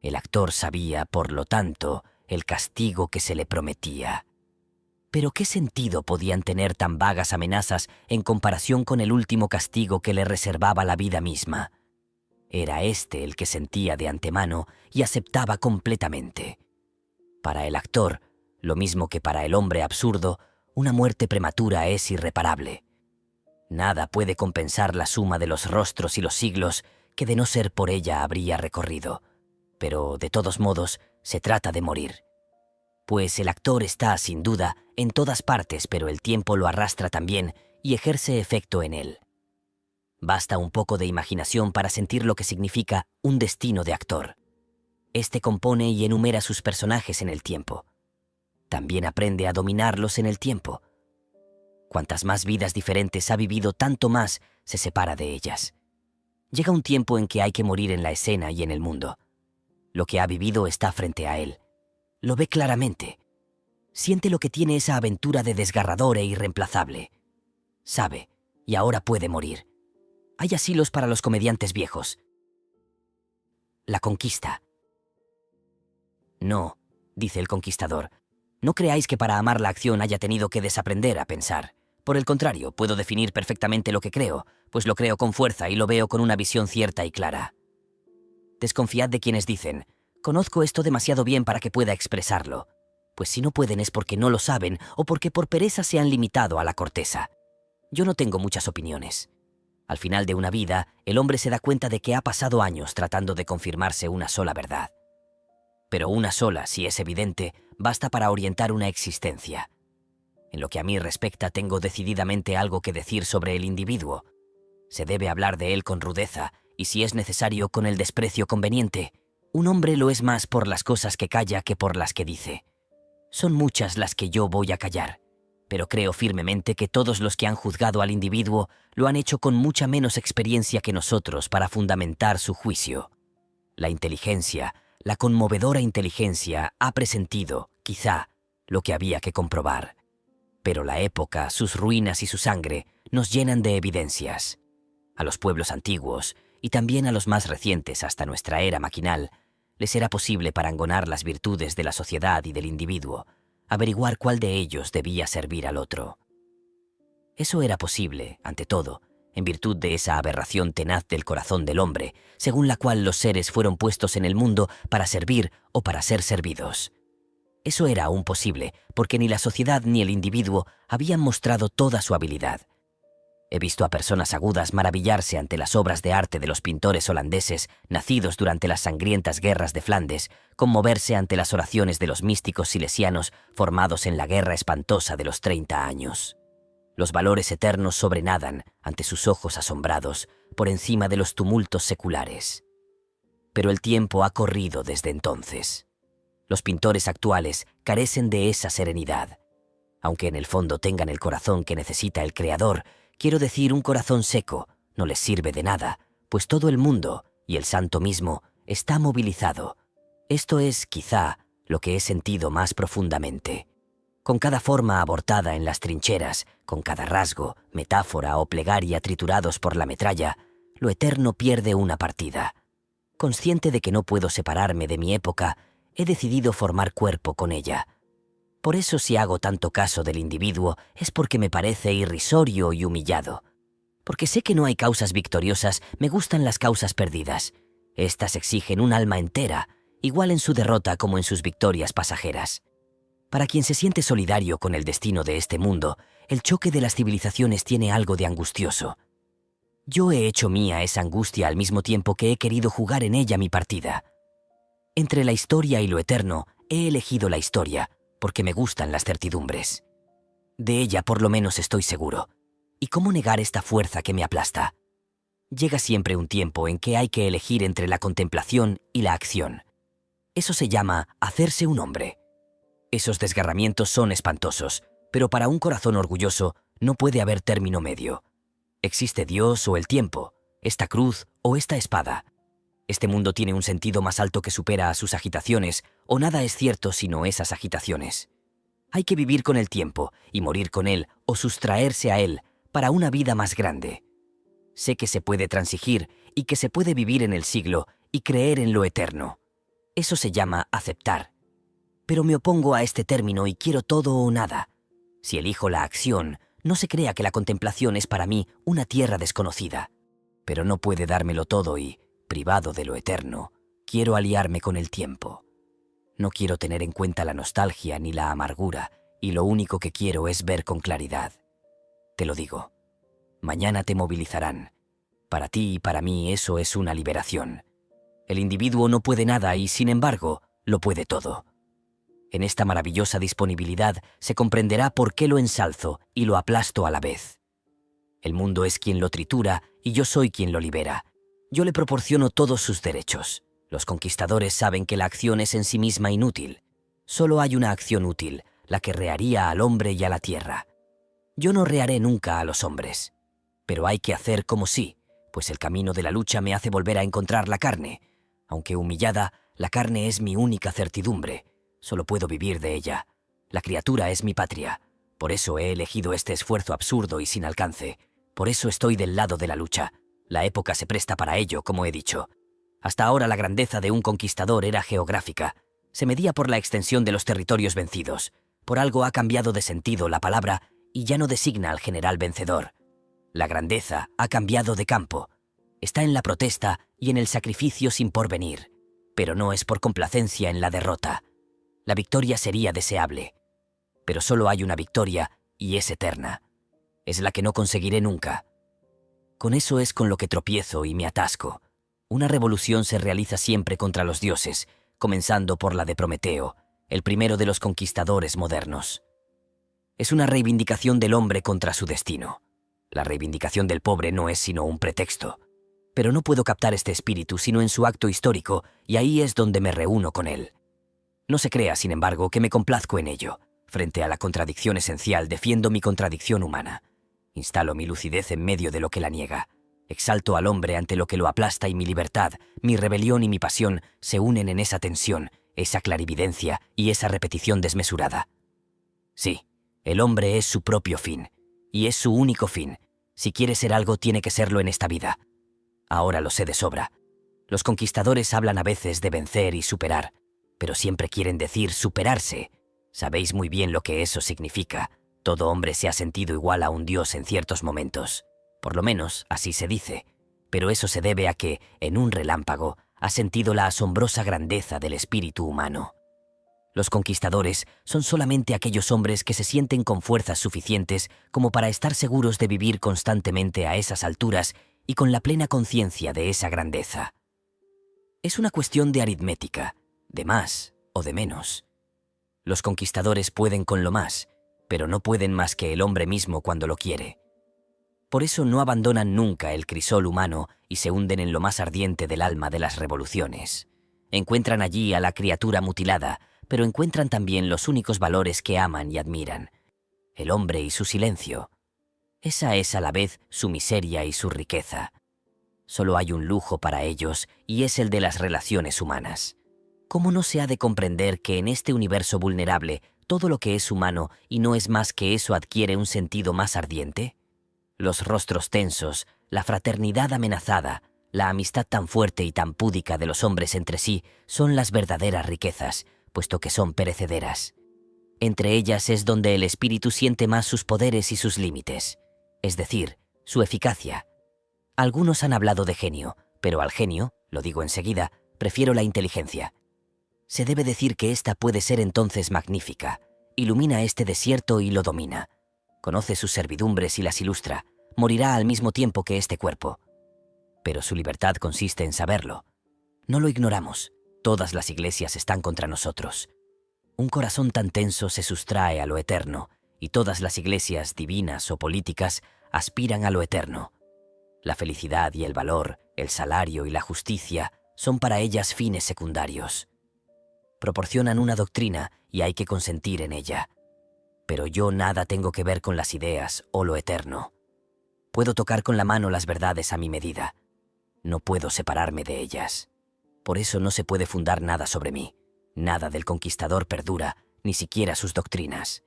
[SPEAKER 1] El actor sabía, por lo tanto, el castigo que se le prometía. Pero ¿qué sentido podían tener tan vagas amenazas en comparación con el último castigo que le reservaba la vida misma? Era este el que sentía de antemano y aceptaba completamente. Para el actor, lo mismo que para el hombre absurdo, una muerte prematura es irreparable. Nada puede compensar la suma de los rostros y los siglos que de no ser por ella habría recorrido. Pero, de todos modos, se trata de morir. Pues el actor está, sin duda, en todas partes, pero el tiempo lo arrastra también y ejerce efecto en él. Basta un poco de imaginación para sentir lo que significa un destino de actor. Este compone y enumera sus personajes en el tiempo. También aprende a dominarlos en el tiempo. Cuantas más vidas diferentes ha vivido, tanto más se separa de ellas. Llega un tiempo en que hay que morir en la escena y en el mundo. Lo que ha vivido está frente a él. Lo ve claramente. Siente lo que tiene esa aventura de desgarrador e irreemplazable. Sabe, y ahora puede morir. Hay asilos para los comediantes viejos. La conquista. No, dice el conquistador, no creáis que para amar la acción haya tenido que desaprender a pensar. Por el contrario, puedo definir perfectamente lo que creo, pues lo creo con fuerza y lo veo con una visión cierta y clara. Desconfiad de quienes dicen, conozco esto demasiado bien para que pueda expresarlo. Pues si no pueden es porque no lo saben o porque por pereza se han limitado a la corteza. Yo no tengo muchas opiniones. Al final de una vida, el hombre se da cuenta de que ha pasado años tratando de confirmarse una sola verdad. Pero una sola, si es evidente, basta para orientar una existencia. En lo que a mí respecta, tengo decididamente algo que decir sobre el individuo. Se debe hablar de él con rudeza, y si es necesario, con el desprecio conveniente. Un hombre lo es más por las cosas que calla que por las que dice. Son muchas las que yo voy a callar, pero creo firmemente que todos los que han juzgado al individuo lo han hecho con mucha menos experiencia que nosotros para fundamentar su juicio. La inteligencia, la conmovedora inteligencia ha presentido, quizá, lo que había que comprobar. Pero la época, sus ruinas y su sangre nos llenan de evidencias. A los pueblos antiguos, y también a los más recientes hasta nuestra era maquinal, les era posible parangonar las virtudes de la sociedad y del individuo, averiguar cuál de ellos debía servir al otro. Eso era posible, ante todo, en virtud de esa aberración tenaz del corazón del hombre, según la cual los seres fueron puestos en el mundo para servir o para ser servidos. Eso era aún posible, porque ni la sociedad ni el individuo habían mostrado toda su habilidad. He visto a personas agudas maravillarse ante las obras de arte de los pintores holandeses nacidos durante las sangrientas guerras de Flandes, conmoverse ante las oraciones de los místicos silesianos formados en la guerra espantosa de los 30 años. Los valores eternos sobrenadan, ante sus ojos asombrados, por encima de los tumultos seculares. Pero el tiempo ha corrido desde entonces. Los pintores actuales carecen de esa serenidad. Aunque en el fondo tengan el corazón que necesita el Creador, quiero decir, un corazón seco, no les sirve de nada, pues todo el mundo, y el santo mismo, está movilizado. Esto es, quizá, lo que he sentido más profundamente. Con cada forma abortada en las trincheras, con cada rasgo, metáfora o plegaria triturados por la metralla, lo eterno pierde una partida. Consciente de que no puedo separarme de mi época, he decidido formar cuerpo con ella. Por eso, si hago tanto caso del individuo, es porque me parece irrisorio y humillado. Porque sé que no hay causas victoriosas, me gustan las causas perdidas. Estas exigen un alma entera, igual en su derrota como en sus victorias pasajeras. Para quien se siente solidario con el destino de este mundo, el choque de las civilizaciones tiene algo de angustioso. Yo he hecho mía esa angustia al mismo tiempo que he querido jugar en ella mi partida. Entre la historia y lo eterno, he elegido la historia, porque me gustan las certidumbres. De ella por lo menos estoy seguro. ¿Y cómo negar esta fuerza que me aplasta? Llega siempre un tiempo en que hay que elegir entre la contemplación y la acción. Eso se llama hacerse un hombre. Esos desgarramientos son espantosos, pero para un corazón orgulloso no puede haber término medio. Existe Dios o el tiempo, esta cruz o esta espada. Este mundo tiene un sentido más alto que supera a sus agitaciones, o nada es cierto sino esas agitaciones. Hay que vivir con el tiempo y morir con él o sustraerse a él para una vida más grande. Sé que se puede transigir y que se puede vivir en el siglo y creer en lo eterno. Eso se llama aceptar. Pero me opongo a este término y quiero todo o nada. Si elijo la acción, no se crea que la contemplación es para mí una tierra desconocida. Pero no puede dármelo todo y, privado de lo eterno, quiero aliarme con el tiempo. No quiero tener en cuenta la nostalgia ni la amargura, y lo único que quiero es ver con claridad. Te lo digo. Mañana te movilizarán. Para ti y para mí eso es una liberación. El individuo no puede nada y, sin embargo, lo puede todo. En esta maravillosa disponibilidad se comprenderá por qué lo ensalzo y lo aplasto a la vez. El mundo es quien lo tritura y yo soy quien lo libera. Yo le proporciono todos sus derechos. Los conquistadores saben que la acción es en sí misma inútil. Solo hay una acción útil, la que rearía al hombre y a la tierra. Yo no rearé nunca a los hombres. Pero hay que hacer como sí, pues el camino de la lucha me hace volver a encontrar la carne. Aunque humillada, la carne es mi única certidumbre. Solo puedo vivir de ella. La criatura es mi patria. Por eso he elegido este esfuerzo absurdo y sin alcance. Por eso estoy del lado de la lucha. La época se presta para ello, como he dicho. Hasta ahora la grandeza de un conquistador era geográfica. Se medía por la extensión de los territorios vencidos. Por algo ha cambiado de sentido la palabra y ya no designa al general vencedor. La grandeza ha cambiado de campo. Está en la protesta y en el sacrificio sin porvenir. Pero no es por complacencia en la derrota. La victoria sería deseable. Pero solo hay una victoria y es eterna. Es la que no conseguiré nunca. Con eso es con lo que tropiezo y me atasco. Una revolución se realiza siempre contra los dioses, comenzando por la de Prometeo, el primero de los conquistadores modernos. Es una reivindicación del hombre contra su destino. La reivindicación del pobre no es sino un pretexto. Pero no puedo captar este espíritu sino en su acto histórico, y ahí es donde me reúno con él. No se crea, sin embargo, que me complazco en ello. Frente a la contradicción esencial, defiendo mi contradicción humana. Instalo mi lucidez en medio de lo que la niega. Exalto al hombre ante lo que lo aplasta y mi libertad, mi rebelión y mi pasión se unen en esa tensión, esa clarividencia y esa repetición desmesurada. Sí, el hombre es su propio fin, y es su único fin. Si quiere ser algo, tiene que serlo en esta vida. Ahora lo sé de sobra. Los conquistadores hablan a veces de vencer y superar, pero siempre quieren decir superarse. Sabéis muy bien lo que eso significa. Todo hombre se ha sentido igual a un dios en ciertos momentos. Por lo menos, así se dice. Pero eso se debe a que, en un relámpago, ha sentido la asombrosa grandeza del espíritu humano. Los conquistadores son solamente aquellos hombres que se sienten con fuerzas suficientes como para estar seguros de vivir constantemente a esas alturas y con la plena conciencia de esa grandeza. Es una cuestión de aritmética, de más o de menos. Los conquistadores pueden con lo más, pero no pueden más que el hombre mismo cuando lo quiere. Por eso no abandonan nunca el crisol humano y se hunden en lo más ardiente del alma de las revoluciones. Encuentran allí a la criatura mutilada, pero encuentran también los únicos valores que aman y admiran: el hombre y su silencio. Esa es a la vez su miseria y su riqueza. Solo hay un lujo para ellos y es el de las relaciones humanas. ¿Cómo no se ha de comprender que en este universo vulnerable todo lo que es humano y no es más que eso adquiere un sentido más ardiente? Los rostros tensos, la fraternidad amenazada, la amistad tan fuerte y tan púdica de los hombres entre sí son las verdaderas riquezas, puesto que son perecederas. Entre ellas es donde el espíritu siente más sus poderes y sus límites, es decir, su eficacia. Algunos han hablado de genio, pero al genio, lo digo enseguida, prefiero la inteligencia. Se debe decir que ésta puede ser entonces magnífica, ilumina este desierto y lo domina. Conoce sus servidumbres y las ilustra, morirá al mismo tiempo que este cuerpo. Pero su libertad consiste en saberlo. No lo ignoramos. Todas las iglesias están contra nosotros. Un corazón tan tenso se sustrae a lo eterno, y todas las iglesias divinas o políticas aspiran a lo eterno. La felicidad y el valor, el salario y la justicia son para ellas fines secundarios. Proporcionan una doctrina y hay que consentir en ella. Pero yo nada tengo que ver con las ideas o lo eterno. Puedo tocar con la mano las verdades a mi medida. No puedo separarme de ellas. Por eso no se puede fundar nada sobre mí. Nada del conquistador perdura, ni siquiera sus doctrinas.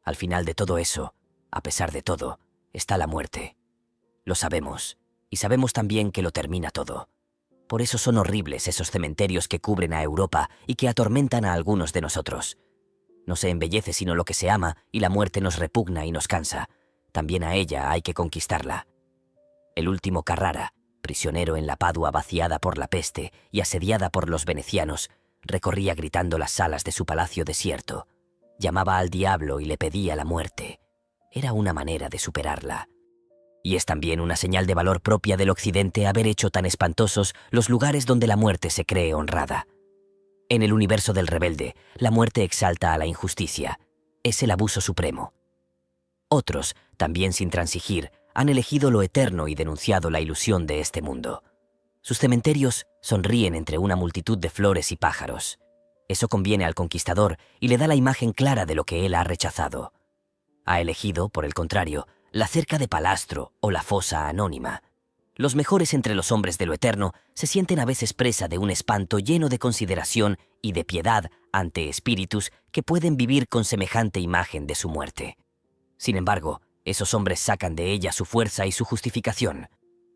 [SPEAKER 1] Al final de todo eso, a pesar de todo, está la muerte. Lo sabemos, y sabemos también que lo termina todo. Por eso son horribles esos cementerios que cubren a Europa y que atormentan a algunos de nosotros. No se embellece sino lo que se ama, y la muerte nos repugna y nos cansa. También a ella hay que conquistarla. El último Carrara, prisionero en la Padua vaciada por la peste y asediada por los venecianos, recorría gritando las salas de su palacio desierto. Llamaba al diablo y le pedía la muerte. Era una manera de superarla. Y es también una señal de valor propia del Occidente haber hecho tan espantosos los lugares donde la muerte se cree honrada. En el universo del rebelde, la muerte exalta a la injusticia. Es el abuso supremo. Otros, también sin transigir, han elegido lo eterno y denunciado la ilusión de este mundo. Sus cementerios sonríen entre una multitud de flores y pájaros. Eso conviene al conquistador y le da la imagen clara de lo que él ha rechazado. Ha elegido, por el contrario, la cerca de palastro o la fosa anónima. Los mejores entre los hombres de lo eterno se sienten a veces presa de un espanto lleno de consideración y de piedad ante espíritus que pueden vivir con semejante imagen de su muerte. Sin embargo, esos hombres sacan de ella su fuerza y su justificación.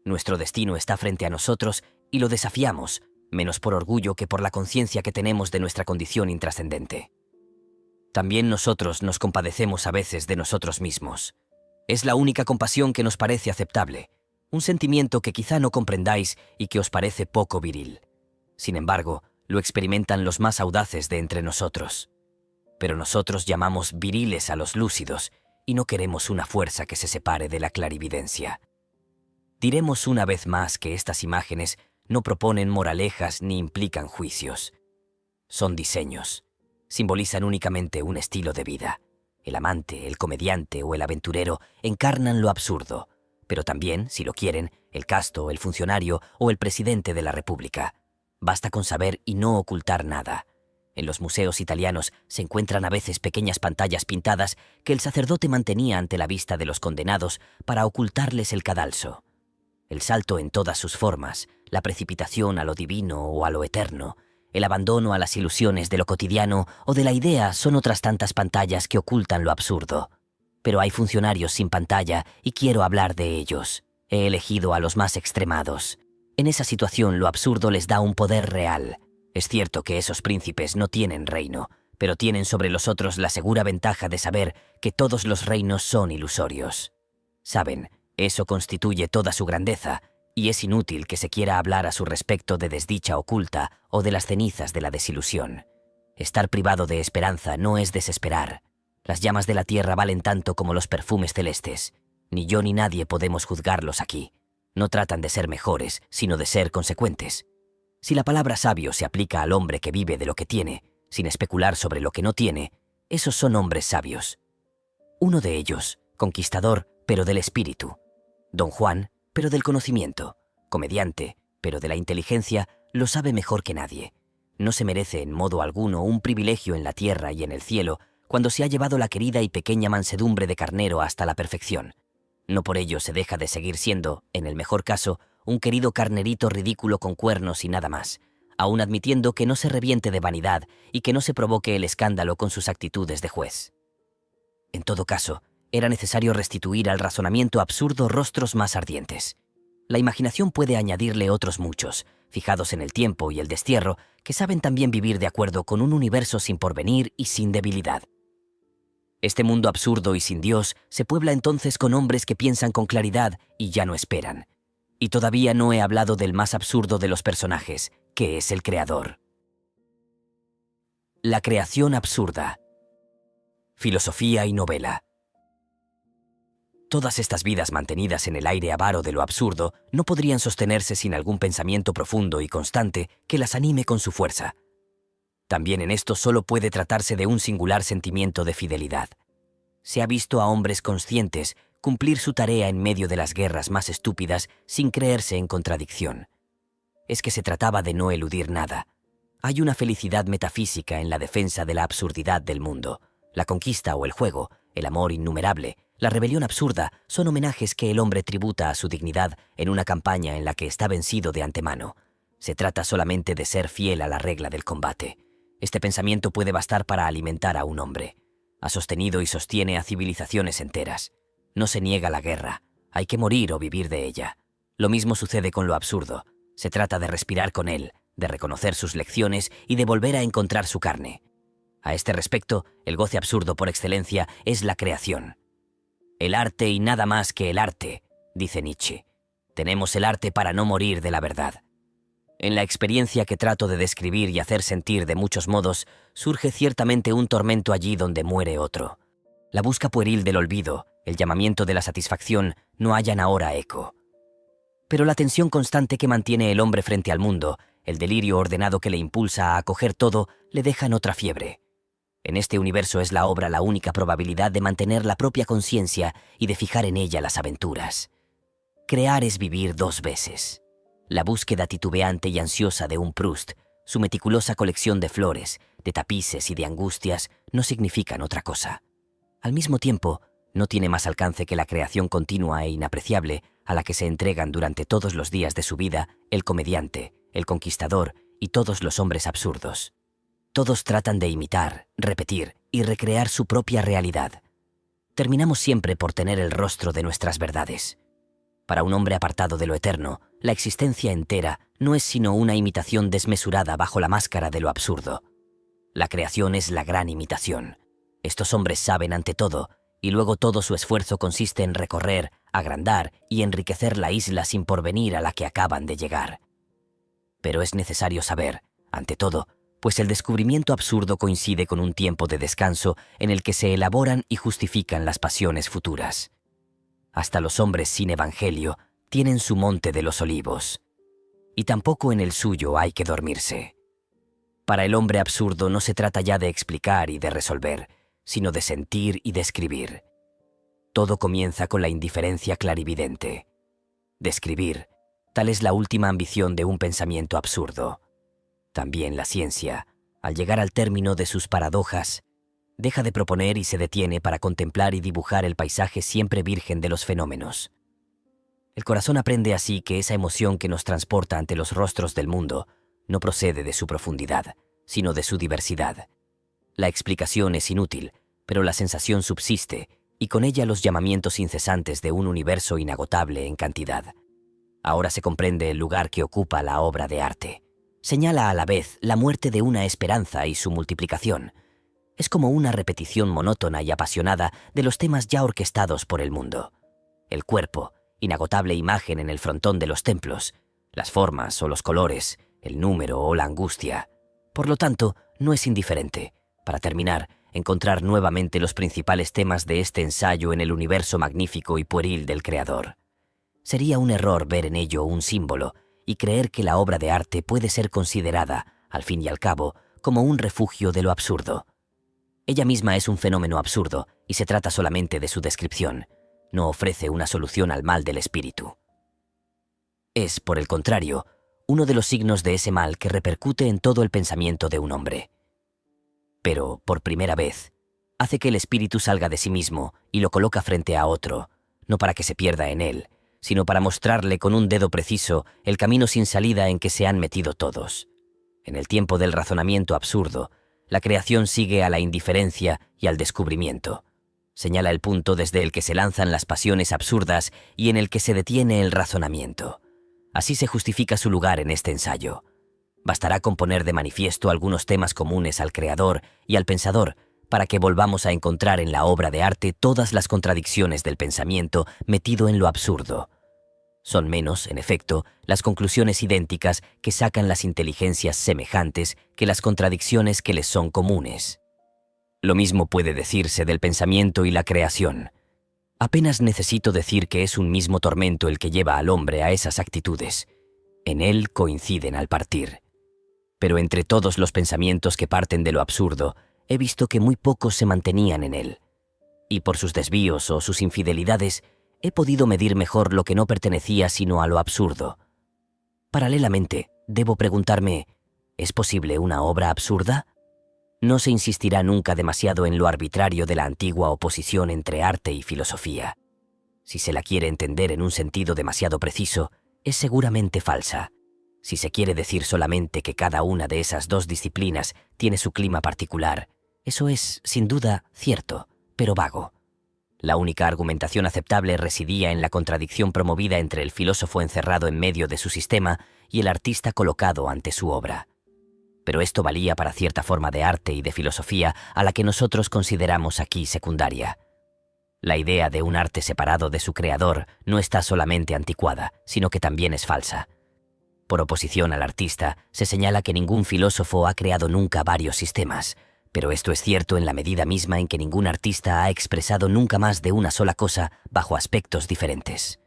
[SPEAKER 1] Nuestro destino está frente a nosotros y lo desafiamos, menos por orgullo que por la conciencia que tenemos de nuestra condición intrascendente. También nosotros nos compadecemos a veces de nosotros mismos. Es la única compasión que nos parece aceptable, un sentimiento que quizá no comprendáis y que os parece poco viril. Sin embargo, lo experimentan los más audaces de entre nosotros. Pero nosotros llamamos viriles a los lúcidos y no queremos una fuerza que se separe de la clarividencia. Diremos una vez más que estas imágenes no proponen moralejas ni implican juicios. Son diseños. Simbolizan únicamente un estilo de vida. El amante, el comediante o el aventurero encarnan lo absurdo, pero también, si lo quieren, el casto, el funcionario o el presidente de la República. Basta con saber y no ocultar nada. En los museos italianos se encuentran a veces pequeñas pantallas pintadas que el sacerdote mantenía ante la vista de los condenados para ocultarles el cadalso. El salto en todas sus formas, la precipitación a lo divino o a lo eterno, el abandono a las ilusiones de lo cotidiano o de la idea son otras tantas pantallas que ocultan lo absurdo. Pero hay funcionarios sin pantalla y quiero hablar de ellos. He elegido a los más extremados. En esa situación lo absurdo les da un poder real. Es cierto que esos príncipes no tienen reino, pero tienen sobre los otros la segura ventaja de saber que todos los reinos son ilusorios. Saben, eso constituye toda su grandeza, y es inútil que se quiera hablar a su respecto de desdicha oculta o de las cenizas de la desilusión. Estar privado de esperanza no es desesperar. Las llamas de la tierra valen tanto como los perfumes celestes. Ni yo ni nadie podemos juzgarlos aquí. No tratan de ser mejores, sino de ser consecuentes. Si la palabra sabio se aplica al hombre que vive de lo que tiene, sin especular sobre lo que no tiene, esos son hombres sabios. Uno de ellos, conquistador, pero del espíritu. Don Juan, pero del conocimiento. Comediante, pero de la inteligencia, lo sabe mejor que nadie. No se merece en modo alguno un privilegio en la tierra y en el cielo cuando se ha llevado la querida y pequeña mansedumbre de carnero hasta la perfección. No por ello se deja de seguir siendo, en el mejor caso, un querido carnerito ridículo con cuernos y nada más, aun admitiendo que no se reviente de vanidad y que no se provoque el escándalo con sus actitudes de juez. En todo caso, era necesario restituir al razonamiento absurdo rostros más ardientes. La imaginación puede añadirle otros muchos, fijados en el tiempo y el destierro, que saben también vivir de acuerdo con un universo sin porvenir y sin debilidad. Este mundo absurdo y sin Dios se puebla entonces con hombres que piensan con claridad y ya no esperan. Y todavía no he hablado del más absurdo de los personajes, que es el creador. La creación absurda. Filosofía y novela. Todas estas vidas mantenidas en el aire avaro de lo absurdo no podrían sostenerse sin algún pensamiento profundo y constante que las anime con su fuerza. También en esto solo puede tratarse de un singular sentimiento de fidelidad. Se ha visto a hombres conscientes cumplir su tarea en medio de las guerras más estúpidas sin creerse en contradicción. Es que se trataba de no eludir nada. Hay una felicidad metafísica en la defensa de la absurdidad del mundo. La conquista o el juego, el amor innumerable, la rebelión absurda son homenajes que el hombre tributa a su dignidad en una campaña en la que está vencido de antemano. Se trata solamente de ser fiel a la regla del combate. Este pensamiento puede bastar para alimentar a un hombre. Ha sostenido y sostiene a civilizaciones enteras. No se niega la guerra. Hay que morir o vivir de ella. Lo mismo sucede con lo absurdo. Se trata de respirar con él, de reconocer sus lecciones y de volver a encontrar su carne. A este respecto, el goce absurdo por excelencia es la creación. El arte y nada más que el arte, dice Nietzsche. Tenemos el arte para no morir de la verdad. En la experiencia que trato de describir y hacer sentir de muchos modos, surge ciertamente un tormento allí donde muere otro. La busca pueril del olvido, el llamamiento de la satisfacción, no hallan ahora eco. Pero la tensión constante que mantiene el hombre frente al mundo, el delirio ordenado que le impulsa a acoger todo, le dejan otra fiebre. En este universo es la obra la única probabilidad de mantener la propia conciencia y de fijar en ella las aventuras. Crear es vivir dos veces. La búsqueda titubeante y ansiosa de un Proust, su meticulosa colección de flores, de tapices y de angustias, no significan otra cosa. Al mismo tiempo, no tiene más alcance que la creación continua e inapreciable a la que se entregan durante todos los días de su vida el comediante, el conquistador y todos los hombres absurdos. Todos tratan de imitar, repetir y recrear su propia realidad. Terminamos siempre por tener el rostro de nuestras verdades. Para un hombre apartado de lo eterno, la existencia entera no es sino una imitación desmesurada bajo la máscara de lo absurdo. La creación es la gran imitación. Estos hombres saben ante todo, y luego todo su esfuerzo consiste en recorrer, agrandar y enriquecer la isla sin porvenir a la que acaban de llegar. Pero es necesario saber, ante todo, pues el descubrimiento absurdo coincide con un tiempo de descanso en el que se elaboran y justifican las pasiones futuras. Hasta los hombres sin evangelio tienen su monte de los olivos, y tampoco en el suyo hay que dormirse. Para el hombre absurdo no se trata ya de explicar y de resolver, sino de sentir y de escribir. Todo comienza con la indiferencia clarividente. Describir, tal es la última ambición de un pensamiento absurdo. También la ciencia, al llegar al término de sus paradojas, deja de proponer y se detiene para contemplar y dibujar el paisaje siempre virgen de los fenómenos. El corazón aprende así que esa emoción que nos transporta ante los rostros del mundo no procede de su profundidad, sino de su diversidad. La explicación es inútil, pero la sensación subsiste, y con ella los llamamientos incesantes de un universo inagotable en cantidad. Ahora se comprende el lugar que ocupa la obra de arte. Señala a la vez la muerte de una esperanza y su multiplicación. Es como una repetición monótona y apasionada de los temas ya orquestados por el mundo. El cuerpo, inagotable imagen en el frontón de los templos, las formas o los colores, el número o la angustia. Por lo tanto, no es indiferente, para terminar, encontrar nuevamente los principales temas de este ensayo en el universo magnífico y pueril del Creador. Sería un error ver en ello un símbolo y creer que la obra de arte puede ser considerada, al fin y al cabo, como un refugio de lo absurdo. Ella misma es un fenómeno absurdo y se trata solamente de su descripción. No ofrece una solución al mal del espíritu. Es, por el contrario, uno de los signos de ese mal que repercute en todo el pensamiento de un hombre. Pero, por primera vez, hace que el espíritu salga de sí mismo y lo coloca frente a otro, no para que se pierda en él, sino para mostrarle con un dedo preciso el camino sin salida en que se han metido todos. En el tiempo del razonamiento absurdo, la creación sigue a la indiferencia y al descubrimiento. Señala el punto desde el que se lanzan las pasiones absurdas y en el que se detiene el razonamiento. Así se justifica su lugar en este ensayo. Bastará con poner de manifiesto algunos temas comunes al creador y al pensador para que volvamos a encontrar en la obra de arte todas las contradicciones del pensamiento metido en lo absurdo. Son menos, en efecto, las conclusiones idénticas que sacan las inteligencias semejantes que las contradicciones que les son comunes. Lo mismo puede decirse del pensamiento y la creación. Apenas necesito decir que es un mismo tormento el que lleva al hombre a esas actitudes. En él coinciden al partir. Pero entre todos los pensamientos que parten de lo absurdo, he visto que muy pocos se mantenían en él. Y por sus desvíos o sus infidelidades, he podido medir mejor lo que no pertenecía sino a lo absurdo. Paralelamente, debo preguntarme, ¿es posible una obra absurda? No se insistirá nunca demasiado en lo arbitrario de la antigua oposición entre arte y filosofía. Si se la quiere entender en un sentido demasiado preciso, es seguramente falsa. Si se quiere decir solamente que cada una de esas dos disciplinas tiene su clima particular, eso es, sin duda, cierto, pero vago. La única argumentación aceptable residía en la contradicción promovida entre el filósofo encerrado en medio de su sistema y el artista colocado ante su obra. Pero esto valía para cierta forma de arte y de filosofía a la que nosotros consideramos aquí secundaria. La idea de un arte separado de su creador no está solamente anticuada, sino que también es falsa. Por oposición al artista, se señala que ningún filósofo ha creado nunca varios sistemas, pero esto es cierto en la medida misma en que ningún artista ha expresado nunca más de una sola cosa bajo aspectos diferentes.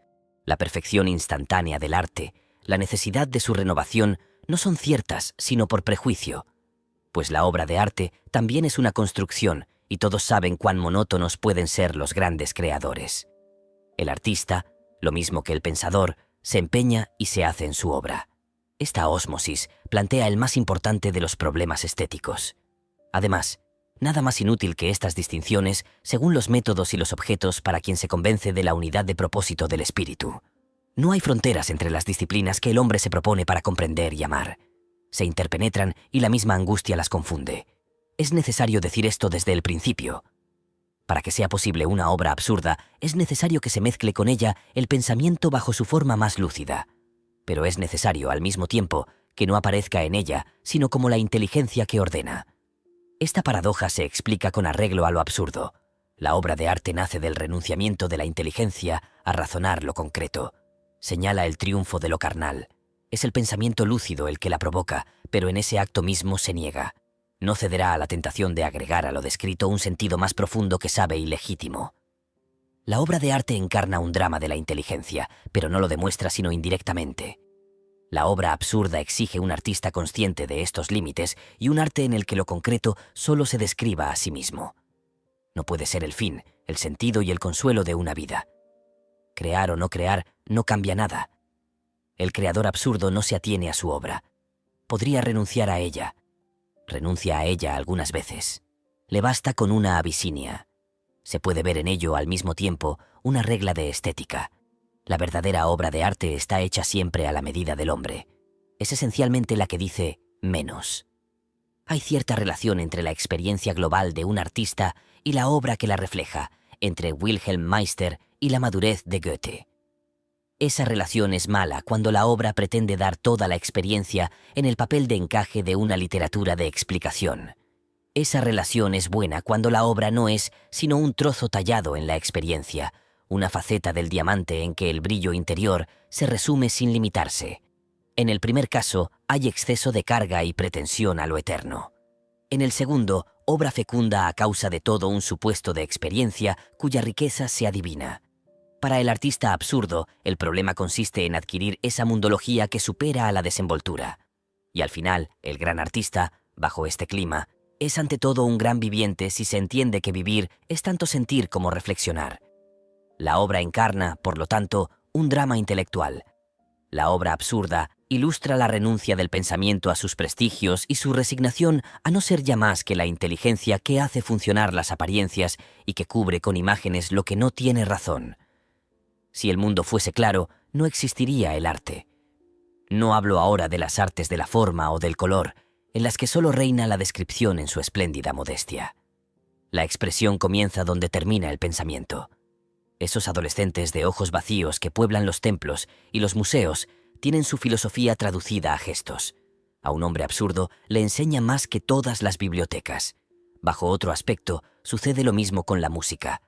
[SPEAKER 1] La perfección instantánea del arte, la necesidad de su renovación, no son ciertas sino por prejuicio, pues la obra de arte también es una construcción y todos saben cuán monótonos pueden ser los grandes creadores. El artista, lo mismo que el pensador, se empeña y se hace en su obra. Esta ósmosis plantea el más importante de los problemas estéticos. Además, nada más inútil que estas distinciones según los métodos y los objetos para quien se convence de la unidad de propósito del espíritu. No hay fronteras entre las disciplinas que el hombre se propone para comprender y amar. Se interpenetran y la misma angustia las confunde. Es necesario decir esto desde el principio. Para que sea posible una obra absurda, es necesario que se mezcle con ella el pensamiento bajo su forma más lúcida. Pero es necesario, al mismo tiempo, que no aparezca en ella, sino como la inteligencia que ordena. Esta paradoja se explica con arreglo a lo absurdo. La obra de arte nace del renunciamiento de la inteligencia a razonar lo concreto. Señala el triunfo de lo carnal. Es el pensamiento lúcido el que la provoca, pero en ese acto mismo se niega. No cederá a la tentación de agregar a lo descrito un sentido más profundo que sabe y legítimo. La obra de arte encarna un drama de la inteligencia, pero no lo demuestra sino indirectamente. La obra absurda exige un artista consciente de estos límites y un arte en el que lo concreto solo se describa a sí mismo. No puede ser el fin, el sentido y el consuelo de una vida. Crear o no crear no cambia nada. El creador absurdo no se atiene a su obra. Podría renunciar a ella. Renuncia a ella algunas veces. Le basta con una abisinia. Se puede ver en ello al mismo tiempo una regla de estética. La verdadera obra de arte está hecha siempre a la medida del hombre. Es esencialmente la que dice menos. Hay cierta relación entre la experiencia global de un artista y la obra que la refleja, entre Wilhelm Meister y la madurez de Goethe. Esa relación es mala cuando la obra pretende dar toda la experiencia en el papel de encaje de una literatura de explicación. Esa relación es buena cuando la obra no es sino un trozo tallado en la experiencia, una faceta del diamante en que el brillo interior se resume sin limitarse. En el primer caso, hay exceso de carga y pretensión a lo eterno. En el segundo, obra fecunda a causa de todo un supuesto de experiencia cuya riqueza se adivina. Para el artista absurdo, el problema consiste en adquirir esa mundología que supera a la desenvoltura. Y al final, el gran artista, bajo este clima, es ante todo un gran viviente si se entiende que vivir es tanto sentir como reflexionar. La obra encarna, por lo tanto, un drama intelectual. La obra absurda ilustra la renuncia del pensamiento a sus prestigios y su resignación a no ser ya más que la inteligencia que hace funcionar las apariencias y que cubre con imágenes lo que no tiene razón. Si el mundo fuese claro, no existiría el arte. No hablo ahora de las artes de la forma o del color, en las que solo reina la descripción en su espléndida modestia. La expresión comienza donde termina el pensamiento. Esos adolescentes de ojos vacíos que pueblan los templos y los museos tienen su filosofía traducida a gestos. A un hombre absurdo le enseña más que todas las bibliotecas. Bajo otro aspecto, sucede lo mismo con la música.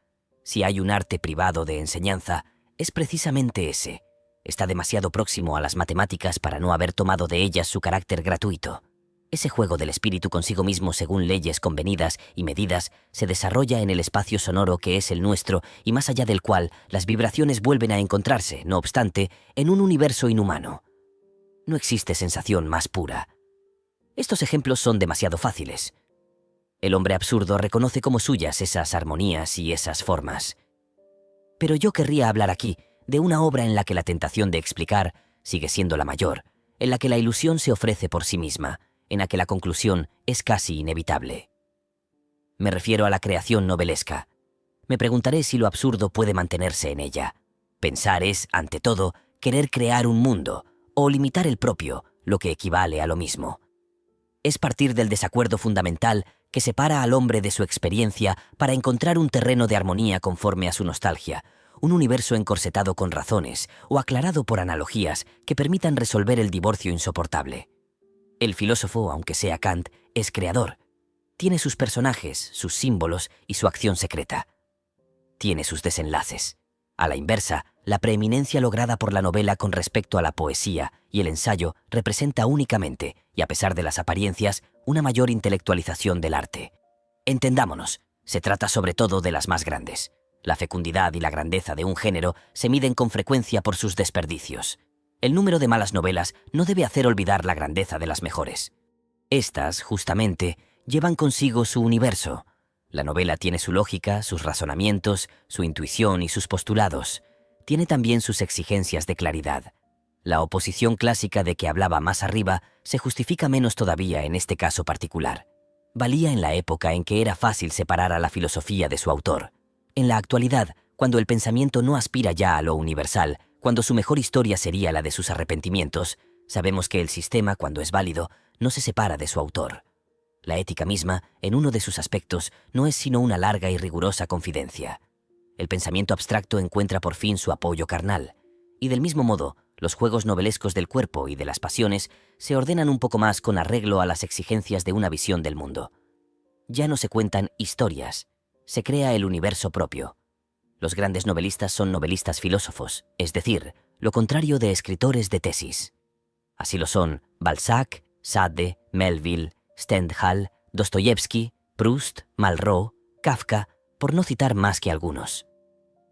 [SPEAKER 1] Si hay un arte privado de enseñanza, es precisamente ese. Está demasiado próximo a las matemáticas para no haber tomado de ellas su carácter gratuito. Ese juego del espíritu consigo mismo según leyes convenidas y medidas se desarrolla en el espacio sonoro que es el nuestro y más allá del cual las vibraciones vuelven a encontrarse, no obstante, en un universo inhumano. No existe sensación más pura. Estos ejemplos son demasiado fáciles. El hombre absurdo reconoce como suyas esas armonías y esas formas. Pero yo querría hablar aquí de una obra en la que la tentación de explicar sigue siendo la mayor, en la que la ilusión se ofrece por sí misma, en la que la conclusión es casi inevitable. Me refiero a la creación novelesca. Me preguntaré si lo absurdo puede mantenerse en ella. Pensar es, ante todo, querer crear un mundo, o limitar el propio, lo que equivale a lo mismo. Es partir del desacuerdo fundamental que separa al hombre de su experiencia para encontrar un terreno de armonía conforme a su nostalgia, un universo encorsetado con razones o aclarado por analogías que permitan resolver el divorcio insoportable. El filósofo, aunque sea Kant, es creador. Tiene sus personajes, sus símbolos y su acción secreta. Tiene sus desenlaces. A la inversa, la preeminencia lograda por la novela con respecto a la poesía y el ensayo representa únicamente, y a pesar de las apariencias, una mayor intelectualización del arte. Entendámonos, se trata sobre todo de las más grandes. La fecundidad y la grandeza de un género se miden con frecuencia por sus desperdicios. El número de malas novelas no debe hacer olvidar la grandeza de las mejores. Estas, justamente, llevan consigo su universo. La novela tiene su lógica, sus razonamientos, su intuición y sus postulados. Tiene también sus exigencias de claridad. La oposición clásica de que hablaba más arriba se justifica menos todavía en este caso particular. Valía en la época en que era fácil separar a la filosofía de su autor. En la actualidad, cuando el pensamiento no aspira ya a lo universal, cuando su mejor historia sería la de sus arrepentimientos, sabemos que el sistema, cuando es válido, no se separa de su autor. La ética misma, en uno de sus aspectos, no es sino una larga y rigurosa confidencia. El pensamiento abstracto encuentra por fin su apoyo carnal, y del mismo modo, los juegos novelescos del cuerpo y de las pasiones se ordenan un poco más con arreglo a las exigencias de una visión del mundo. Ya no se cuentan historias, se crea el universo propio. Los grandes novelistas son novelistas filósofos, es decir, lo contrario de escritores de tesis. Así lo son Balzac, Sade, Melville, Stendhal, Dostoyevsky, Proust, Malraux, Kafka, por no citar más que algunos.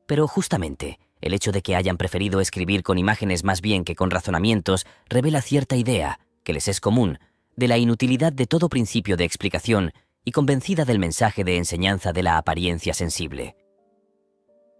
[SPEAKER 1] Pero justamente, el hecho de que hayan preferido escribir con imágenes más bien que con razonamientos revela cierta idea, que les es común, de la inutilidad de todo principio de explicación y convencida del mensaje de enseñanza de la apariencia sensible.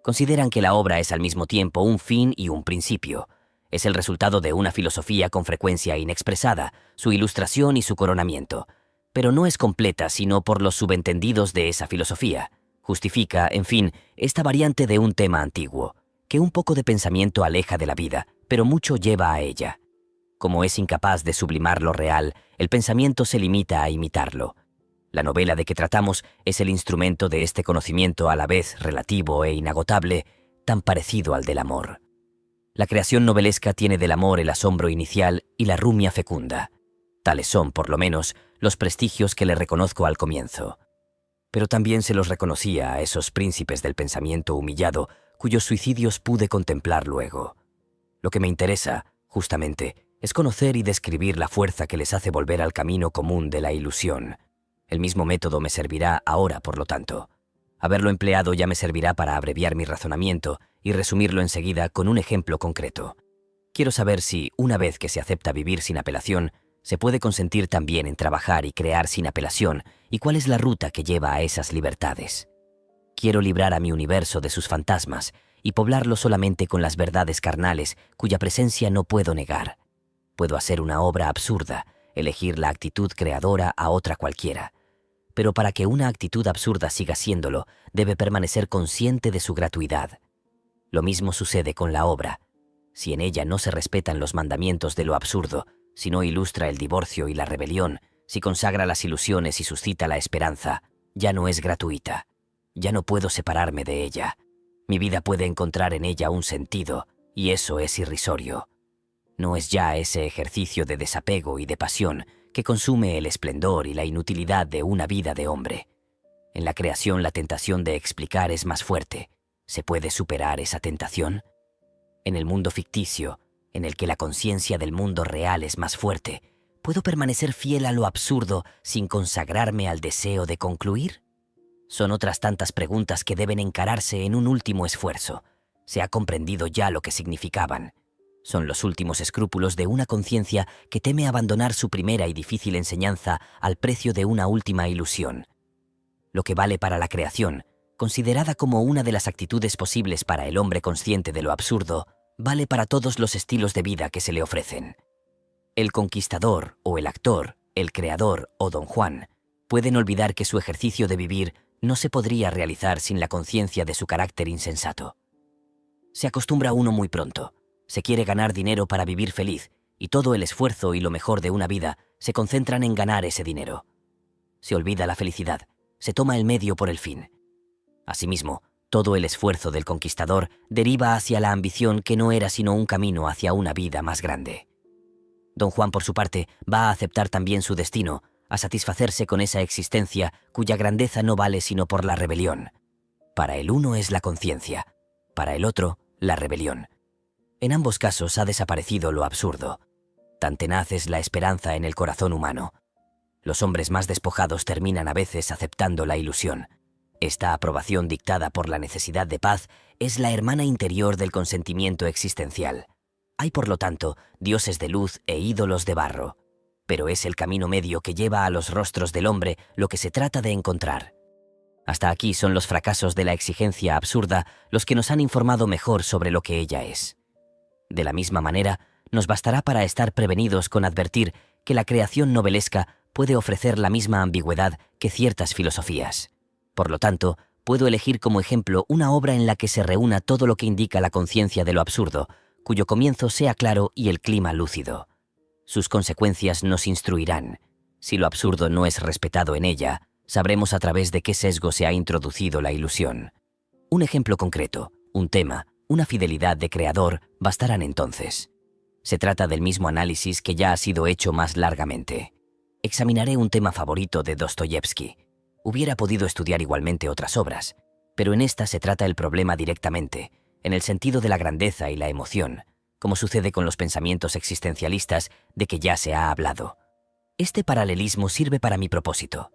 [SPEAKER 1] Consideran que la obra es al mismo tiempo un fin y un principio. Es el resultado de una filosofía con frecuencia inexpresada, su ilustración y su coronamiento. Pero no es completa sino por los subentendidos de esa filosofía. Justifica, en fin, esta variante de un tema antiguo. que un poco de pensamiento aleja de la vida, pero mucho lleva a ella. Como es incapaz de sublimar lo real, el pensamiento se limita a imitarlo. La novela de que tratamos es el instrumento de este conocimiento a la vez relativo e inagotable, tan parecido al del amor. La creación novelesca tiene del amor el asombro inicial y la rumia fecunda. Tales son, por lo menos, los prestigios que le reconozco al comienzo. Pero también se los reconocía a esos príncipes del pensamiento humillado, cuyos suicidios pude contemplar luego. Lo que me interesa, justamente, es conocer y describir la fuerza que les hace volver al camino común de la ilusión. El mismo método me servirá ahora, por lo tanto. Haberlo empleado ya me servirá para abreviar mi razonamiento y resumirlo enseguida con un ejemplo concreto. Quiero saber si, una vez que se acepta vivir sin apelación, se puede consentir también en trabajar y crear sin apelación, y cuál es la ruta que lleva a esas libertades. Quiero librar a mi universo de sus fantasmas y poblarlo solamente con las verdades carnales cuya presencia no puedo negar. Puedo hacer una obra absurda, elegir la actitud creadora a otra cualquiera. Pero para que una actitud absurda siga siéndolo, debe permanecer consciente de su gratuidad. Lo mismo sucede con la obra. Si en ella no se respetan los mandamientos de lo absurdo, si no ilustra el divorcio y la rebelión, si consagra las ilusiones y suscita la esperanza, ya no es gratuita. Ya no puedo separarme de ella. Mi vida puede encontrar en ella un sentido, y eso es irrisorio. No es ya ese ejercicio de desapego y de pasión que consume el esplendor y la inutilidad de una vida de hombre. En la creación la tentación de explicar es más fuerte. ¿Se puede superar esa tentación? En el mundo ficticio, en el que la conciencia del mundo real es más fuerte, ¿puedo permanecer fiel a lo absurdo sin consagrarme al deseo de concluir? Son otras tantas preguntas que deben encararse en un último esfuerzo. Se ha comprendido ya lo que significaban. Son los últimos escrúpulos de una conciencia que teme abandonar su primera y difícil enseñanza al precio de una última ilusión. Lo que vale para la creación, considerada como una de las actitudes posibles para el hombre consciente de lo absurdo, vale para todos los estilos de vida que se le ofrecen. El conquistador o el actor, el creador o Don Juan, pueden olvidar que su ejercicio de vivir no se podría realizar sin la conciencia de su carácter insensato. Se acostumbra uno muy pronto. Se quiere ganar dinero para vivir feliz, y todo el esfuerzo y lo mejor de una vida se concentran en ganar ese dinero. Se olvida la felicidad, se toma el medio por el fin. Asimismo, todo el esfuerzo del conquistador deriva hacia la ambición que no era sino un camino hacia una vida más grande. Don Juan, por su parte, va a aceptar también su destino, a satisfacerse con esa existencia cuya grandeza no vale sino por la rebelión. Para el uno es la conciencia, para el otro, la rebelión. En ambos casos ha desaparecido lo absurdo. Tan tenaz es la esperanza en el corazón humano. Los hombres más despojados terminan a veces aceptando la ilusión. Esta aprobación dictada por la necesidad de paz es la hermana interior del consentimiento existencial. Hay, por lo tanto, dioses de luz e ídolos de barro. Pero es el camino medio que lleva a los rostros del hombre lo que se trata de encontrar. Hasta aquí son los fracasos de la exigencia absurda los que nos han informado mejor sobre lo que ella es. De la misma manera, nos bastará para estar prevenidos con advertir que la creación novelesca puede ofrecer la misma ambigüedad que ciertas filosofías. Por lo tanto, puedo elegir como ejemplo una obra en la que se reúna todo lo que indica la conciencia de lo absurdo, cuyo comienzo sea claro y el clima lúcido. Sus consecuencias nos instruirán. Si lo absurdo no es respetado en ella, sabremos a través de qué sesgo se ha introducido la ilusión. Un ejemplo concreto, un tema, una fidelidad de creador bastarán entonces. Se trata del mismo análisis que ya ha sido hecho más largamente. Examinaré un tema favorito de Dostoyevski. Hubiera podido estudiar igualmente otras obras, pero en esta se trata el problema directamente, en el sentido de la grandeza y la emoción, como sucede con los pensamientos existencialistas de que ya se ha hablado. Este paralelismo sirve para mi propósito.